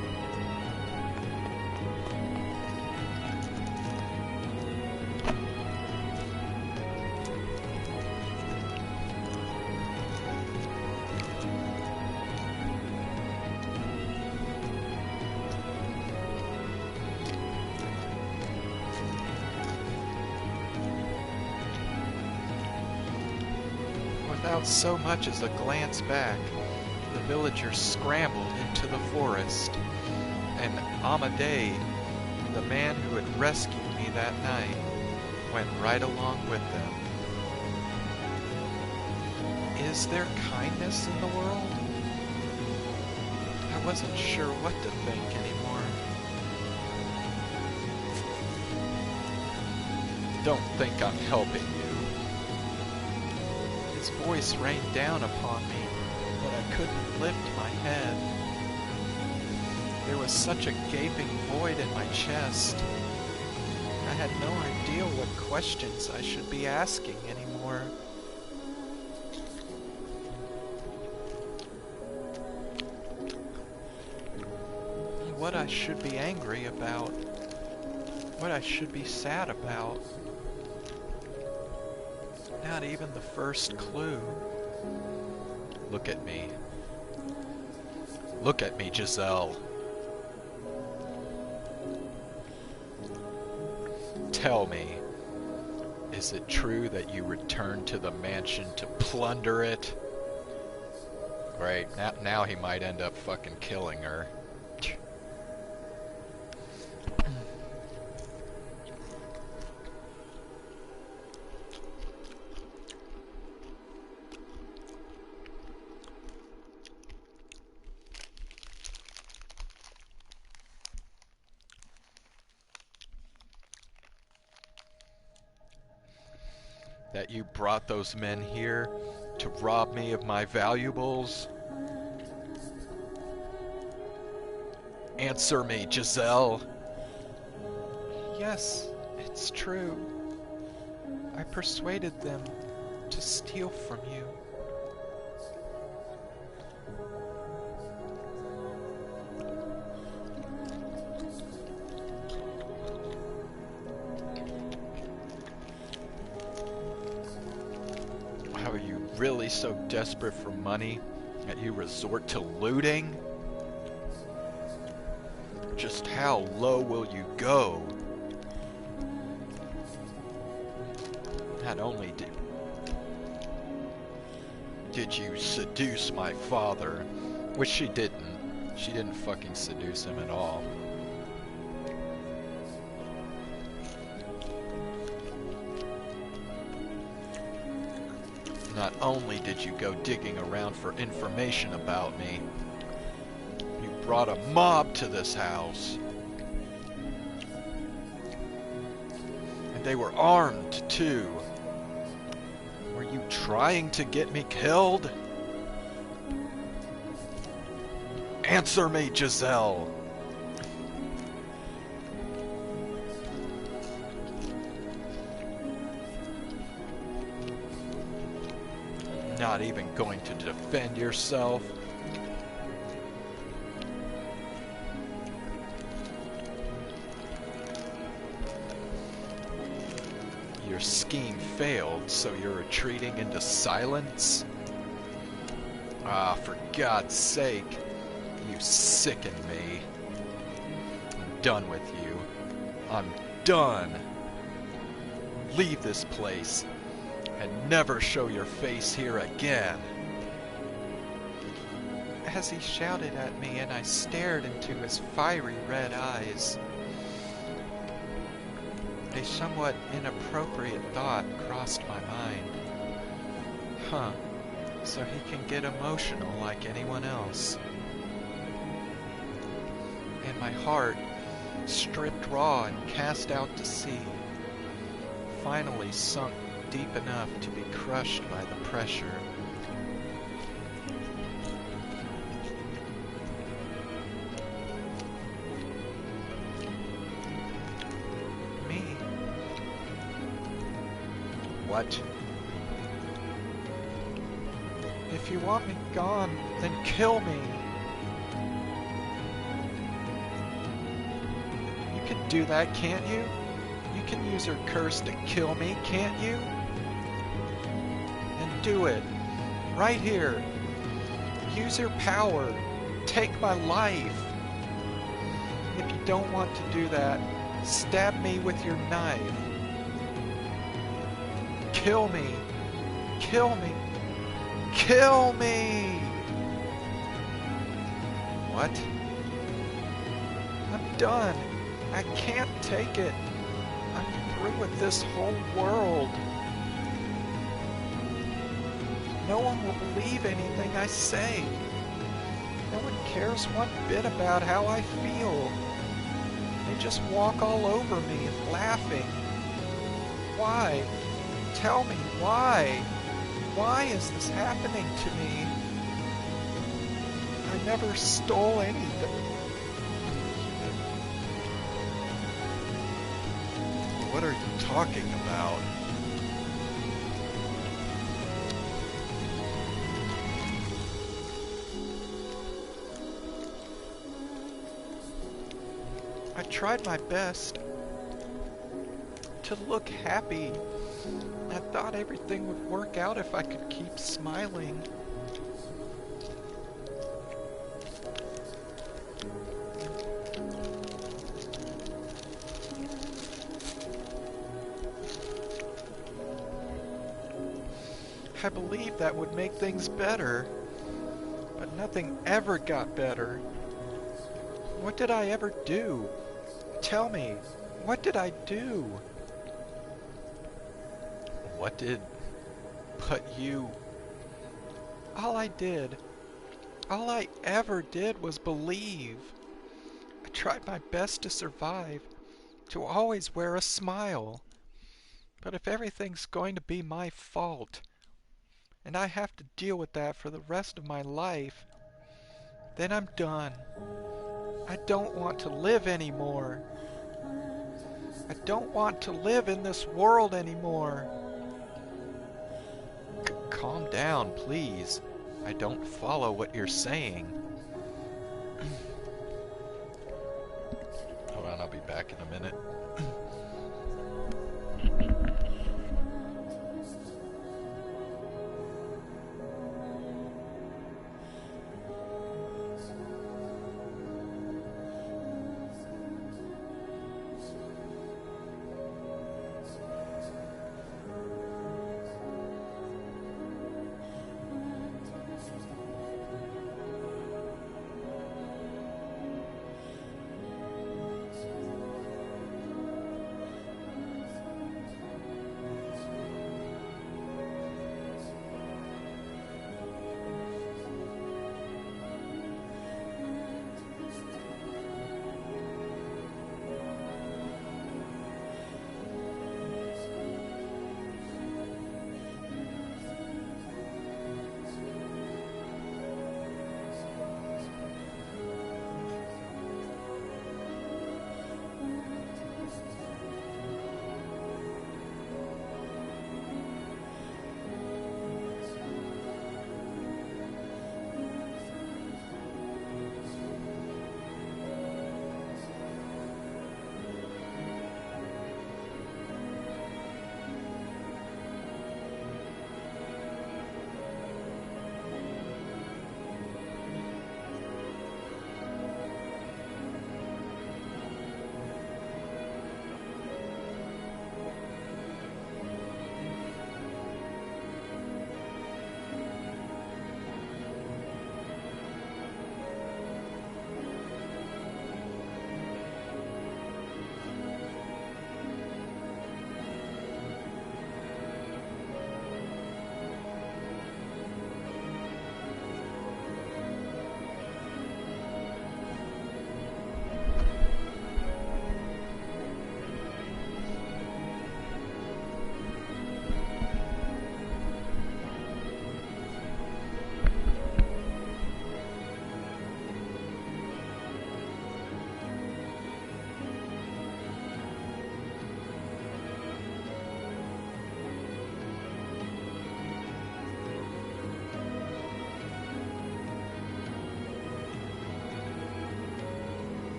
Without so much as a glance back, the villagers scrambled into the forest, and Amadei, the man who had rescued me that night, went right along with them. Is there kindness in the world? I wasn't sure what to think anymore. Don't think I'm helping you. His voice rained down upon me, but I couldn't lift my head. There was such a gaping void in my chest. I had no idea what questions I should be asking anymore. What I should be angry about. What I should be sad about. Not even the first clue. Look at me. Look at me, Giselle. Tell me, is it true that you returned to the mansion to plunder it? Right, now he might end up fucking killing her. That you brought those men here to rob me of my valuables? Answer me, Giselle. Yes, it's true. I persuaded them to steal from you. Are you really so desperate for money that you resort to looting? Just how low will you go? Not only did you seduce my father, which she didn't. She didn't fucking seduce him at all. Not only did you go digging around for information about me, you brought a mob to this house. And they were armed, too. Were you trying to get me killed? Answer me, Giselle! Not even going to defend yourself? Your scheme failed, so you're retreating into silence? Ah, for God's sake. You sicken me. I'm done with you. I'm done. Leave this place and never show your face here again. As he shouted at me and I stared into his fiery red eyes, a somewhat inappropriate thought crossed my mind. Huh, so he can get emotional like anyone else. And my heart, stripped raw and cast out to sea, finally sunk deep enough to be crushed by the pressure. Me. What? If you want me gone, then kill me. You can do that, can't you? You can use your curse to kill me, can't you? And do it. Right here. Use your power. Take my life. If you don't want to do that, stab me with your knife. Kill me. Kill me. Kill me! What? I'm done. I can't take it. I'm through with this whole world. No one will believe anything I say. No one cares one bit about how I feel. They just walk all over me, laughing. Why? Tell me why? Why is this happening to me? I never stole anything. What are you talking about? I tried my best to look happy. I thought everything would work out if I could keep smiling. I believed that would make things better, but nothing ever got better. What did I ever do? Tell me, what did I do? What did... But you... All I did, all I ever did was believe. I tried my best to survive, to always wear a smile. But if everything's going to be my fault, and I have to deal with that for the rest of my life, then I'm done. I don't want to live anymore. I don't want to live in this world anymore. Calm down, please. I don't follow what you're saying. Hold on, I'll be back in a minute.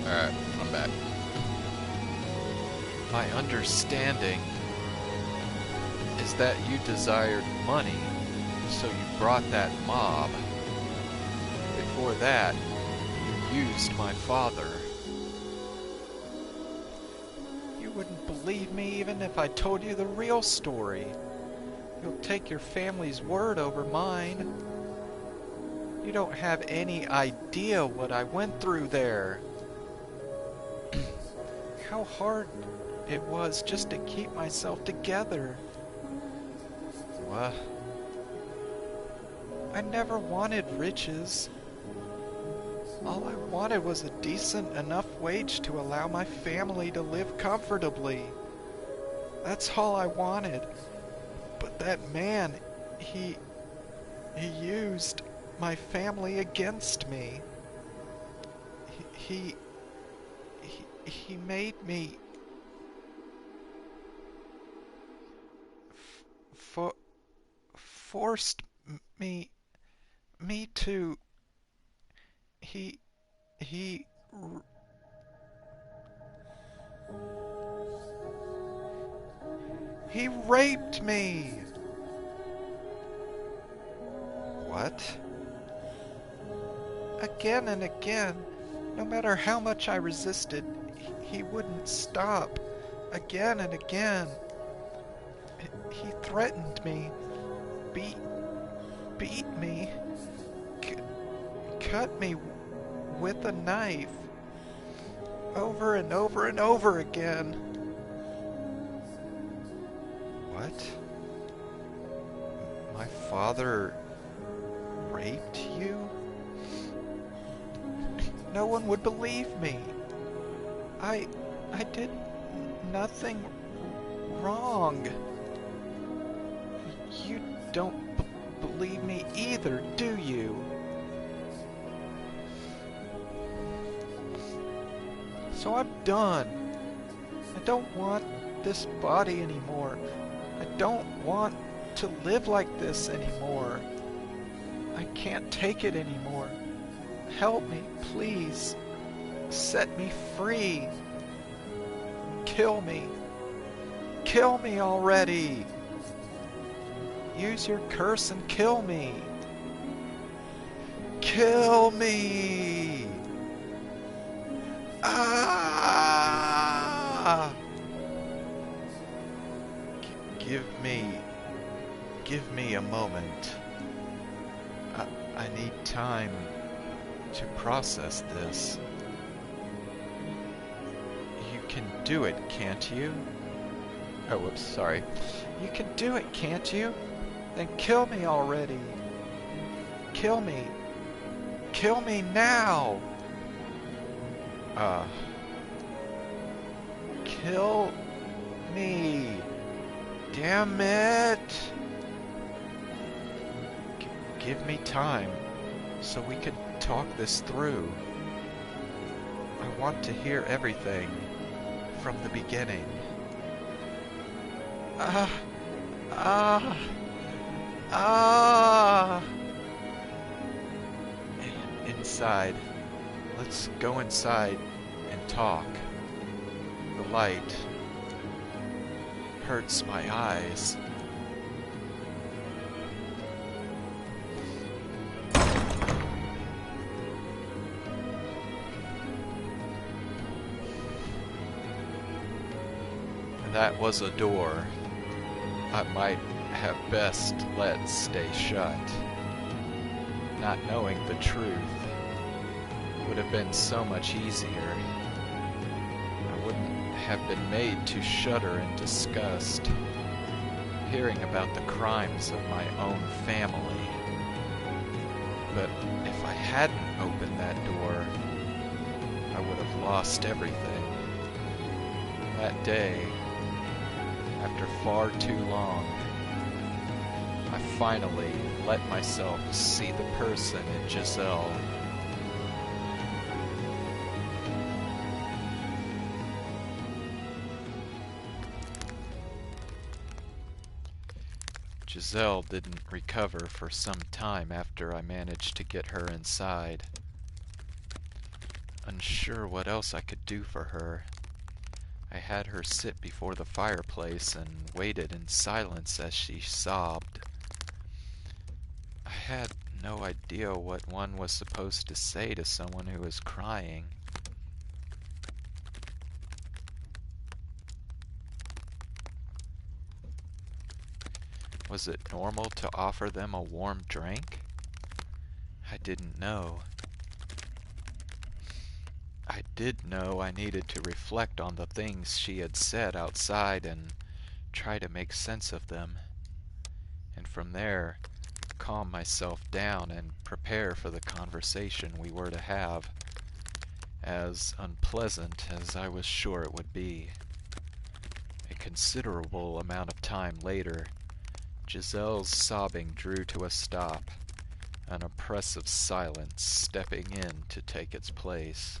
Alright, I'm back. My understanding is that you desired money, so you brought that mob. Before that, you used my father. You wouldn't believe me even if I told you the real story. You'll take your family's word over mine. You don't have any idea what I went through there. How hard it was just to keep myself together. What? I never wanted riches. All I wanted was a decent enough wage to allow my family to live comfortably. That's all I wanted. But that man, he used my family against me. He made me forced me to he he he raped me. What? Again and again. No matter how much I resisted, he wouldn't stop. Again and again. He threatened me, beat me, cut me with a knife, over and over and over again. What? My father raped you? No one would believe me. I did nothing wrong. You don't believe me either, do you? So I'm done. I don't want this body anymore. I don't want to live like this anymore. I can't take it anymore. Help me, please. Set me free. Kill me. Kill me already. Use your curse and kill me. Kill me. Ah! Give me a moment. I need time to process this. You can do it, can't you? Oh, whoops, sorry. You can do it, can't you? Then kill me already. Kill me. Kill me now. Kill me. Damn it. Give me time so we can talk this through. I want to hear everything from the beginning. Inside. Let's go inside and talk. The light hurts my eyes. That was a door I might have best let stay shut. Not knowing the truth would have been so much easier. I wouldn't have been made to shudder in disgust, hearing about the crimes of my own family. But if I hadn't opened that door, I would have lost everything. That day, after far too long, I finally let myself see the person in Giselle. Giselle didn't recover for some time after I managed to get her inside. unsure what else I could do for her. I had her sit before the fireplace and waited in silence as she sobbed. I had no idea what one was supposed to say to someone who was crying. Was it normal to offer them a warm drink? I didn't know. I did know I needed to reflect on the things she had said outside and try to make sense of them, and from there calm myself down and prepare for the conversation we were to have, as unpleasant as I was sure it would be. A considerable amount of time later, Giselle's sobbing drew to a stop, an oppressive silence stepping in to take its place.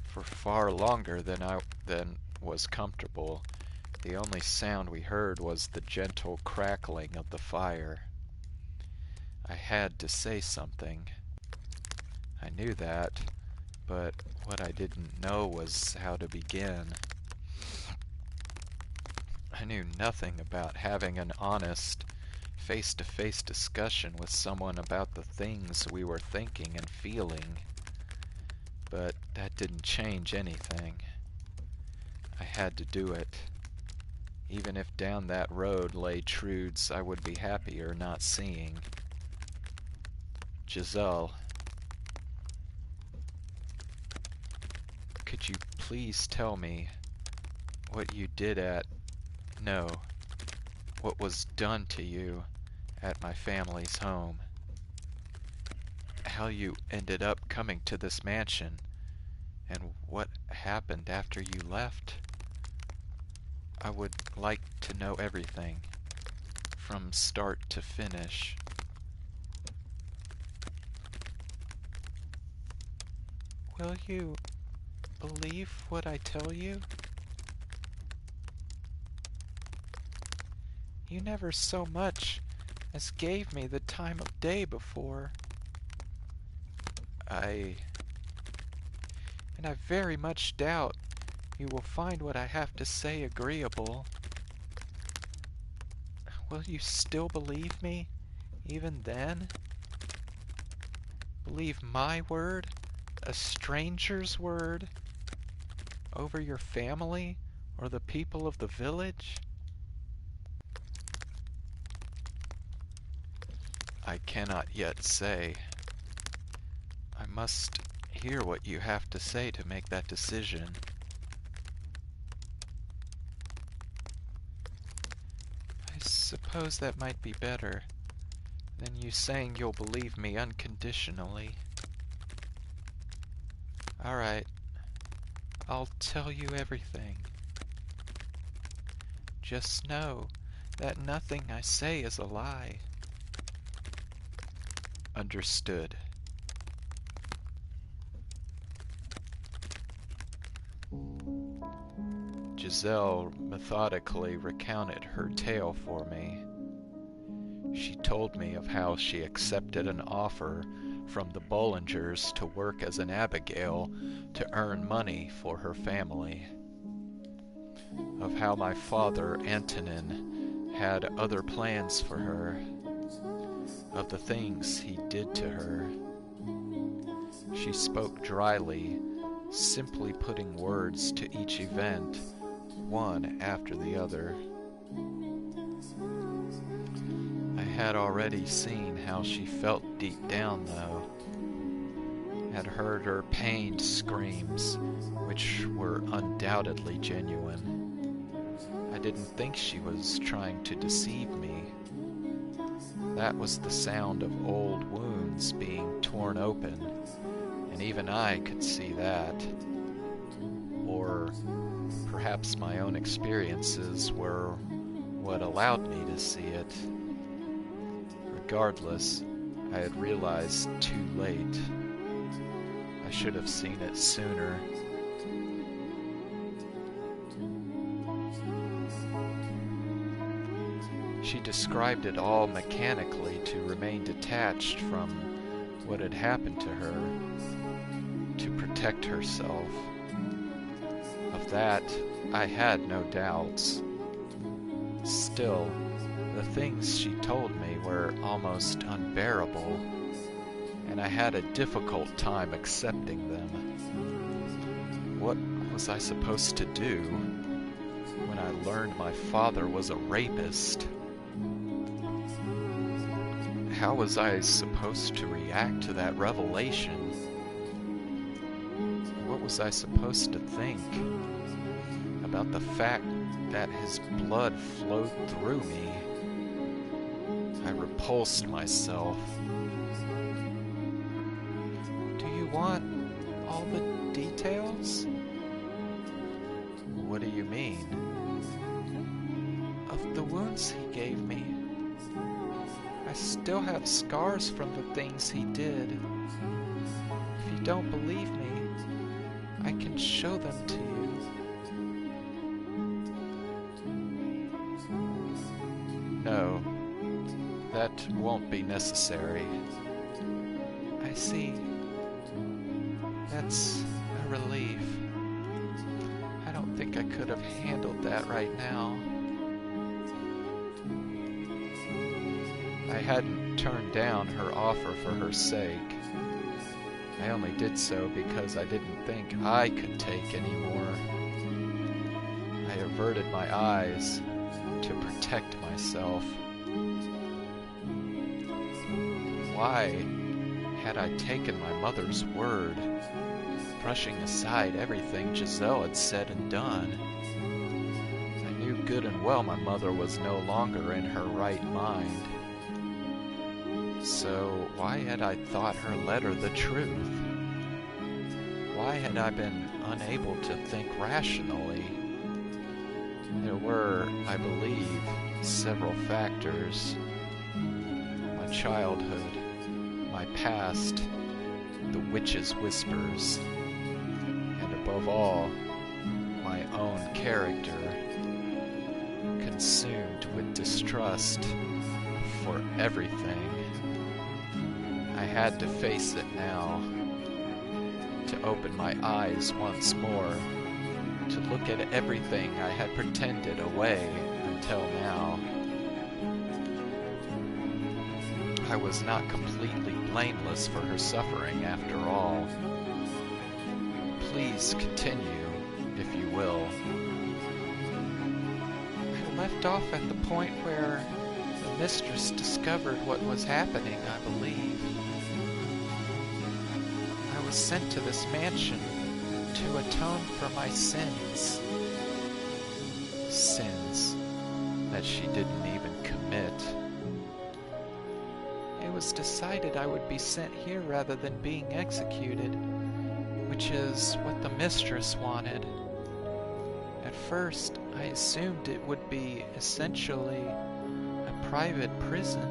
For far longer than was comfortable, the only sound we heard was the gentle crackling of the fire. I had to say something. I knew that, but what I didn't know was how to begin. I knew nothing about having an honest, face-to-face discussion with someone about the things we were thinking and feeling, but that didn't change anything. I had to do it. Even if down that road lay truths I would be happier not seeing. Giselle, could you please tell me what you did what was done to you at my family's home? How you ended up coming to this mansion, and what happened after you left? I would like to know everything, from start to finish. Will you believe what I tell you? You never so much as gave me the time of day before. And I very much doubt you will find what I have to say agreeable. Will you still believe me, even then? Believe my word, a stranger's word, over your family or the people of the village? I cannot yet say. I must hear what you have to say to make that decision. I suppose that might be better than you saying you'll believe me unconditionally. All right, I'll tell you everything. Just know that nothing I say is a lie. Understood. Giselle methodically recounted her tale for me. She told me of how she accepted an offer from the Bollingers to work as an abigail to earn money for her family. Of how my father, Antonin, had other plans for her. Of the things he did to her. She spoke dryly, simply putting words to each event, one after the other. I had already seen how she felt deep down, though. Had heard her pained screams, which were undoubtedly genuine. I didn't think she was trying to deceive me. That was the sound of old wounds being torn open, and even I could see that. Or perhaps my own experiences were what allowed me to see it. Regardless, I had realized too late. I should have seen it sooner. She described it all mechanically to remain detached from what had happened to her, to protect herself. Of that, I had no doubts. Still, the things she told me were almost unbearable, and I had a difficult time accepting them. What was I supposed to do when I learned my father was a rapist? How was I supposed to react to that revelation? What was I supposed to think about the fact that his blood flowed through me? I repulsed myself. Do you want all the details? What do you mean? Of the wounds he gave me. I still have scars from the things he did. If you don't believe me, I can show them to you. No, that won't be necessary. I see. That's a relief. I don't think I could have handled that right now. I hadn't turned down her offer for her sake. I only did so because I didn't think I could take any more. I averted my eyes to protect myself. Why had I taken my mother's word, brushing aside everything Giselle had said and done? I knew good and well my mother was no longer in her right mind. So why had I thought her letter the truth? Why had I been unable to think rationally? There were, I believe, several factors. My childhood, my past, the witch's whispers, and above all, my own character, consumed with distrust for everything. I had to face it now, to open my eyes once more, to look at everything I had pretended away until now. I was not completely blameless for her suffering after all. Please continue, if you will. I left off at the point where the mistress discovered what was happening, I believe. I was sent to this mansion to atone for my sins. Sins that she didn't even commit. It was decided I would be sent here rather than being executed, which is what the mistress wanted. At first, I assumed it would be essentially a private prison,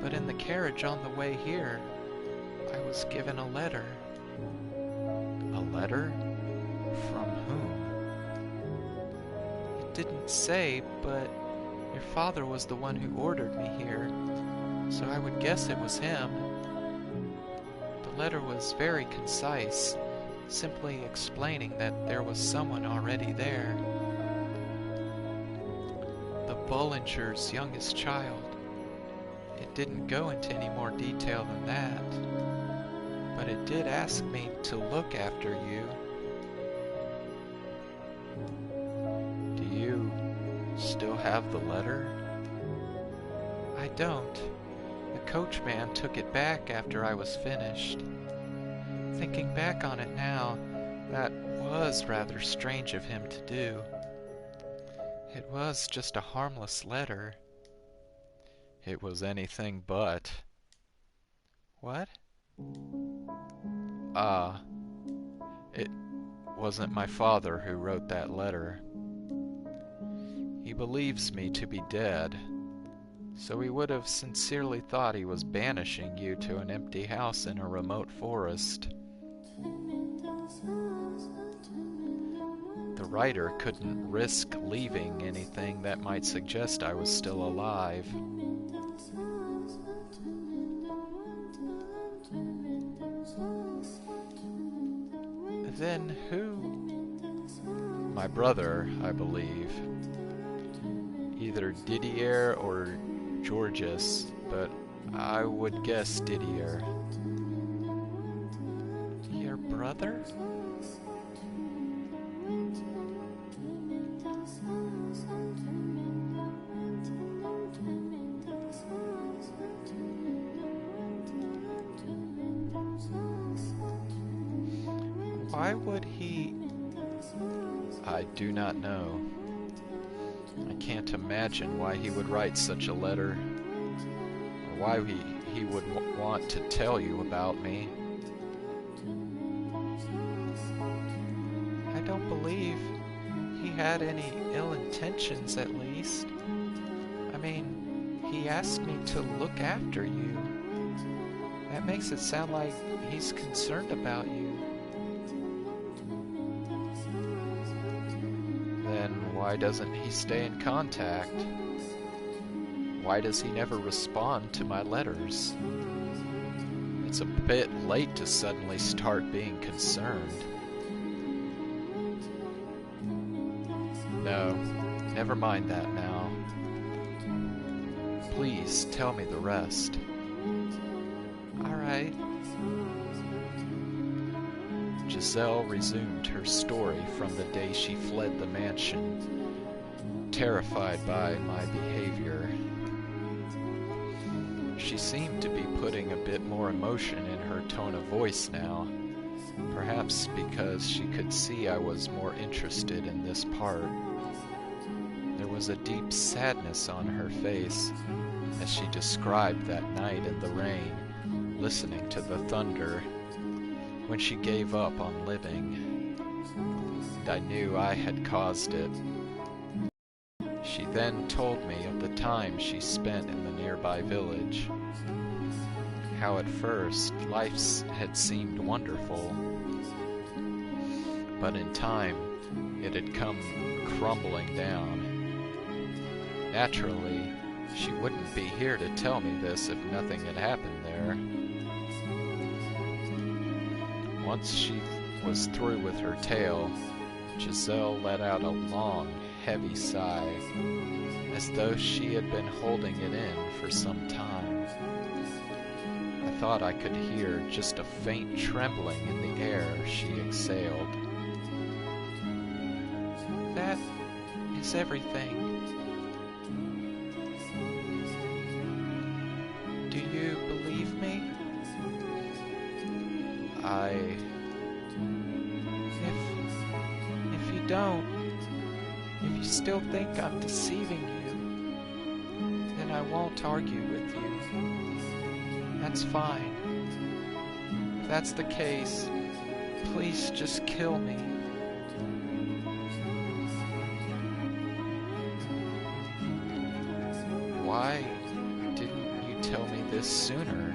but in the carriage on the way here, I was given a letter. A letter? From whom? It didn't say, but your father was the one who ordered me here, so I would guess it was him. The letter was very concise, simply explaining that there was someone already there. The Bullinger's youngest child. It didn't go into any more detail than that, but it did ask me to look after you. Do you still have the letter? I don't. The coachman took it back after I was finished. Thinking back on it now, that was rather strange of him to do. It was just a harmless letter. It was anything but. What? It wasn't my father who wrote that letter. He believes me to be dead, so he would have sincerely thought he was banishing you to an empty house in a remote forest. The writer couldn't risk leaving anything that might suggest I was still alive. Then who? My brother, I believe. Either Didier or Georges, but I would guess Didier. Your brother? Why would he? I do not know. I can't imagine why he would write such a letter, or why he would want to tell you about me. I don't believe he had any ill intentions, at least. I mean, he asked me to look after you. That makes it sound like he's concerned about you. Then why doesn't he stay in contact? Why does he never respond to my letters? It's a bit late to suddenly start being concerned. No, never mind that now. Please tell me the rest. All right. Giselle resumed her story from the day she fled the mansion, terrified by my behavior. She seemed to be putting a bit more emotion in her tone of voice now, perhaps because she could see I was more interested in this part. There was a deep sadness on her face as she described that night in the rain, listening to the thunder, when she gave up on living, and I knew I had caused it. She then told me of the time she spent in the nearby village, how at first life had seemed wonderful, but in time it had come crumbling down. Naturally, she wouldn't be here to tell me this if nothing had happened there. Once she was through with her tale, Giselle let out a long, heavy sigh, as though she had been holding it in for some time. I thought I could hear just a faint trembling in the air she exhaled. That is everything. Do you believe me? If you don't, if you still think I'm deceiving you, then I won't argue with you. That's fine. If that's the case, please just kill me. Why didn't you tell me this sooner?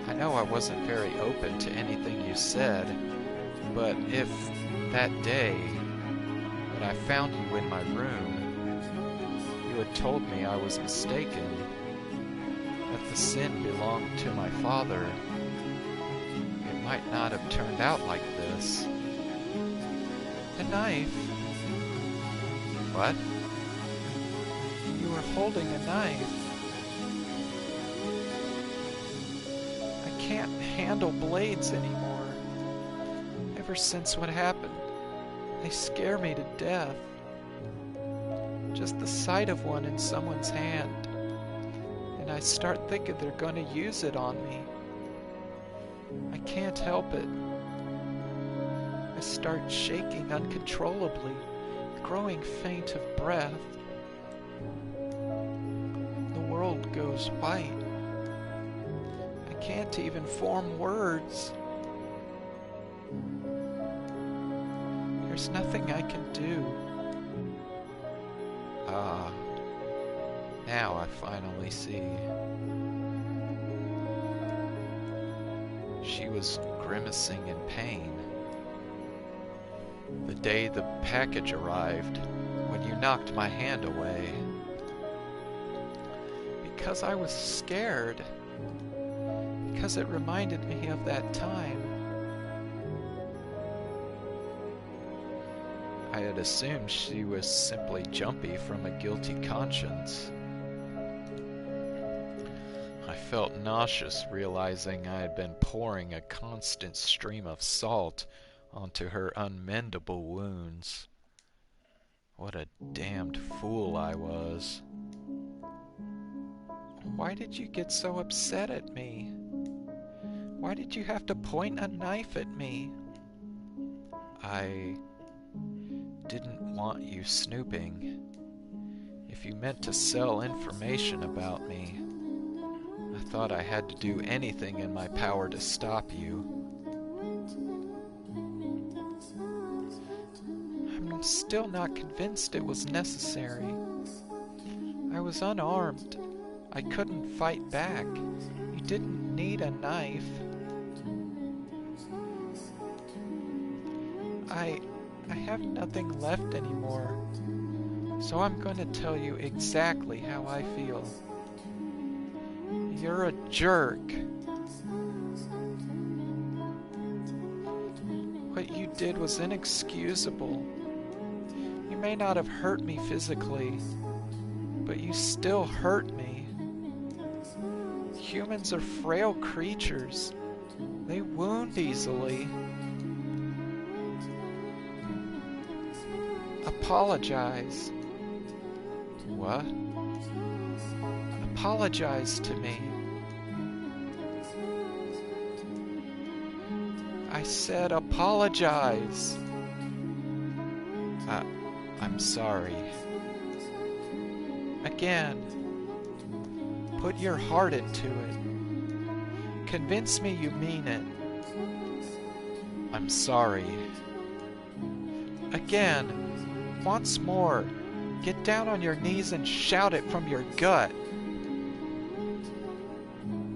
I know I wasn't very open to anything you said, but if that day, when I found you in my room, you had told me I was mistaken, that the sin belonged to my father, it might not have turned out like this. The knife. What? You were holding a knife. I can't handle blades anymore. Ever since what happened, they scare me to death. Just the sight of one in someone's hand, and I start thinking they're going to use it on me. I can't help it. I start shaking uncontrollably, growing faint of breath. The world goes white. I can't even form words. There's nothing I can do. Ah, now I finally see. She was grimacing in pain. The day the package arrived, when you knocked my hand away. Because I was scared. Because it reminded me of that time. I had assumed she was simply jumpy from a guilty conscience. I felt nauseous, realizing I had been pouring a constant stream of salt onto her unmendable wounds. What a damned fool I was. Why did you get so upset at me? Why did you have to point a knife at me? I didn't want you snooping. If you meant to sell information about me, I thought I had to do anything in my power to stop you. I'm still not convinced it was necessary. I was unarmed. I couldn't fight back. You didn't need a knife. I have nothing left anymore. So I'm going to tell you exactly how I feel. You're a jerk. What you did was inexcusable. You may not have hurt me physically, but you still hurt me. Humans are frail creatures. They wound easily. Apologize. What? Apologize to me. I said apologize. I'm sorry. Again. Put your heart into it. Convince me you mean it. I'm sorry. Again. Once more. Get down on your knees and shout it from your gut.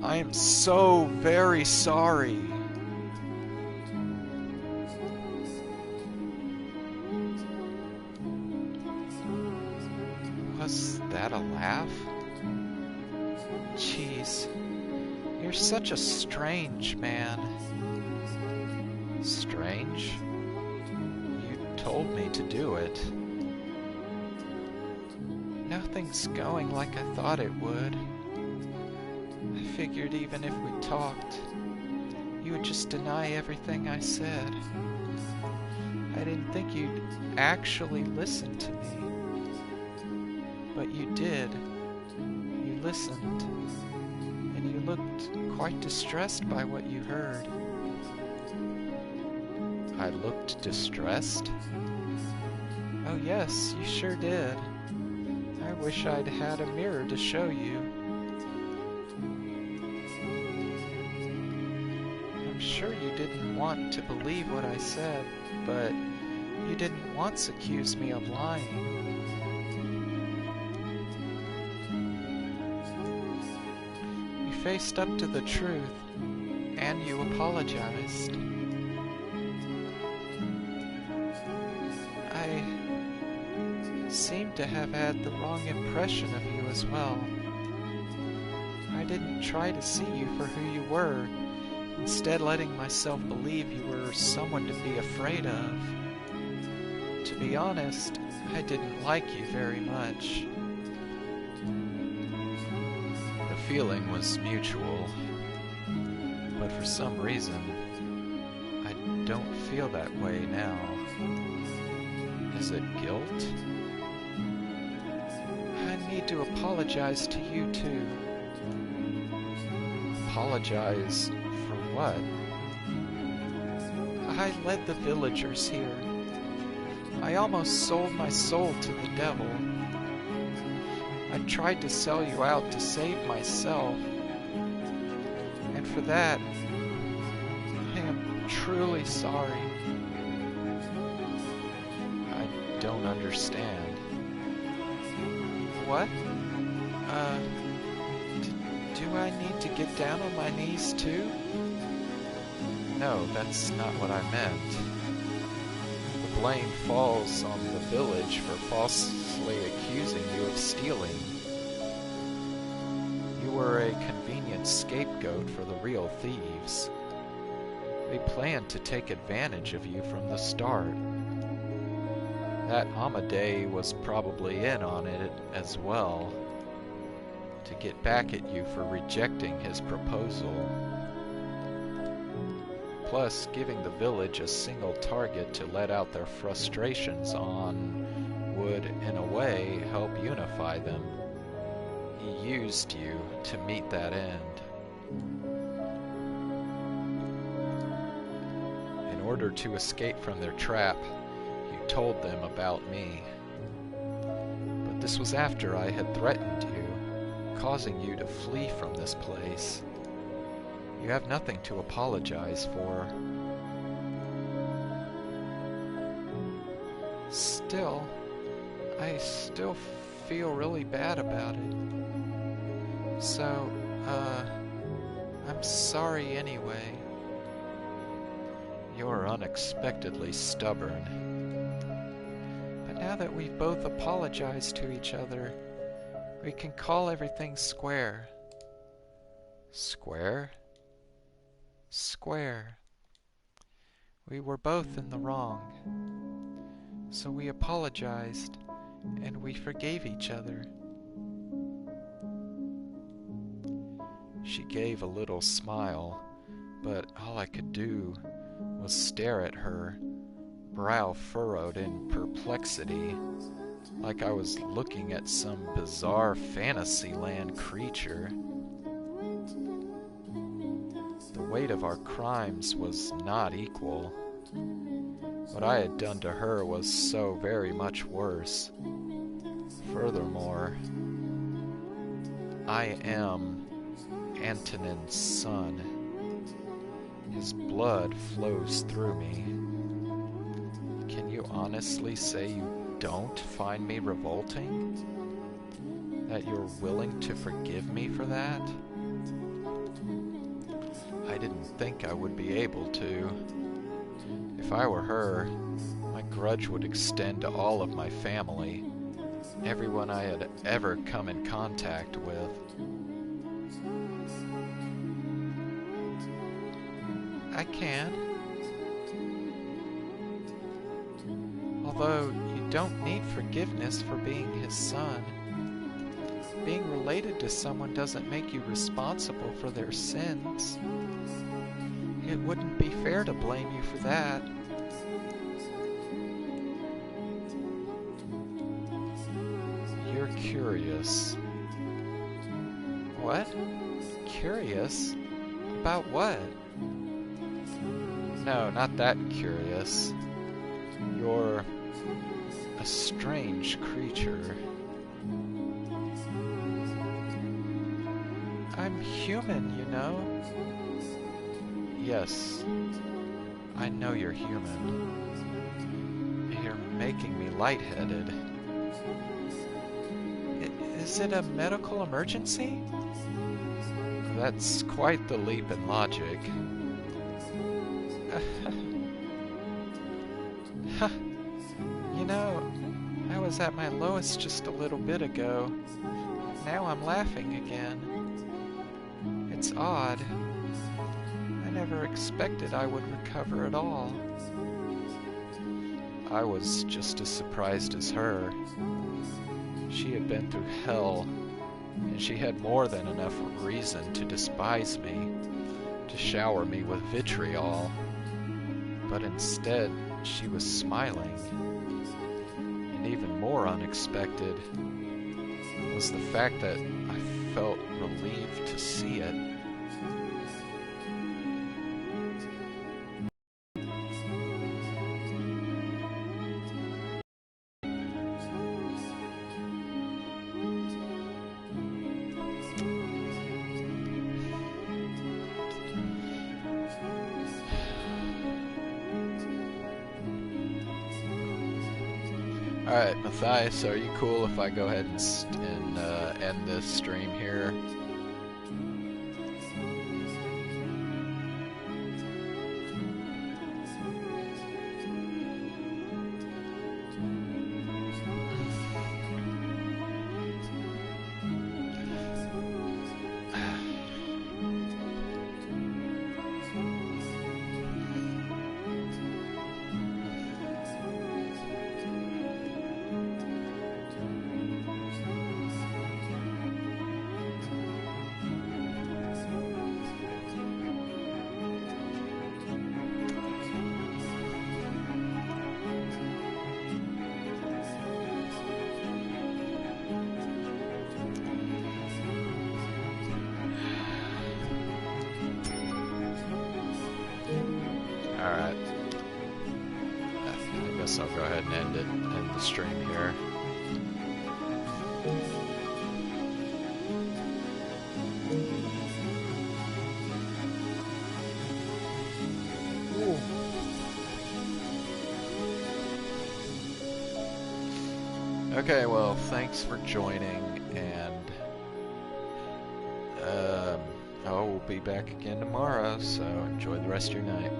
I am so very sorry. Was that a laugh? Jeez, you're such a strange man. Strange? You told me to do it. Nothing's going like I thought it would. I figured even if we talked, you would just deny everything I said. I didn't think you'd actually listen to me. But you did. You listened. And you looked quite distressed by what you heard. I looked distressed? Oh yes, you sure did. I wish I'd had a mirror to show you. I'm sure you didn't want to believe what I said, but you didn't once accuse me of lying. You faced up to the truth, and you apologized. I seem to have had the wrong impression of you as well. I didn't try to see you for who you were, instead letting myself believe you were someone to be afraid of. To be honest, I didn't like you very much. The feeling was mutual, but for some reason, I don't feel that way now. Is it guilt? I need to apologize to you too. Apologize for what? I led the villagers here. I almost sold my soul to the devil. I tried to sell you out to save myself. And for that, I am truly sorry. I don't understand. What? Do I need to get down on my knees too? No, that's not what I meant. The blame falls on the village for falsely accusing you of stealing. You were a convenient scapegoat for the real thieves. They planned to take advantage of you from the start. That Amadei was probably in on it as well, to get back at you for rejecting his proposal. Plus, giving the village a single target to let out their frustrations on would, in a way, help unify them. He used you to meet that end. In order to escape from their trap, you told them about me. But this was after I had threatened you, causing you to flee from this place. You have nothing to apologize for. Still, I still feel really bad about it. So, I'm sorry anyway. You're unexpectedly stubborn. But now that we've both apologized to each other, we can call everything square. Square? Square. We were both in the wrong. So we apologized, and we forgave each other. She gave a little smile, but all I could do was stare at her, brow furrowed in perplexity, like I was looking at some bizarre Fantasyland creature. The weight of our crimes was not equal. What I had done to her was so very much worse. Furthermore, I am Antonin's son. His blood flows through me. Can you honestly say you don't find me revolting? That you're willing to forgive me for that? I didn't think I would be able to. If I were her, my grudge would extend to all of my family, everyone I had ever come in contact with. I can. Although you don't need forgiveness for being his son. Being related to someone doesn't make you responsible for their sins. It wouldn't be fair to blame you for that. You're curious. What? Curious? About what? No, not that curious. You're a strange creature. I'm human, you know. Yes, I know you're human. You're making me lightheaded. Is it a medical emergency? That's quite the leap in logic. You know, I was at my lowest just a little bit ago. Now I'm laughing again. It's odd. I never expected I would recover at all. I was just as surprised as her. She had been through hell, and she had more than enough reason to despise me, to shower me with vitriol. But instead, she was smiling. And even more unexpected was the fact that I felt relieved to see it. Alright, Matthias, are you cool if I go ahead and end this stream here? Alright. I guess I'll go ahead and end the stream here. Okay, well, thanks for joining, and I will be back again tomorrow, so enjoy the rest of your night.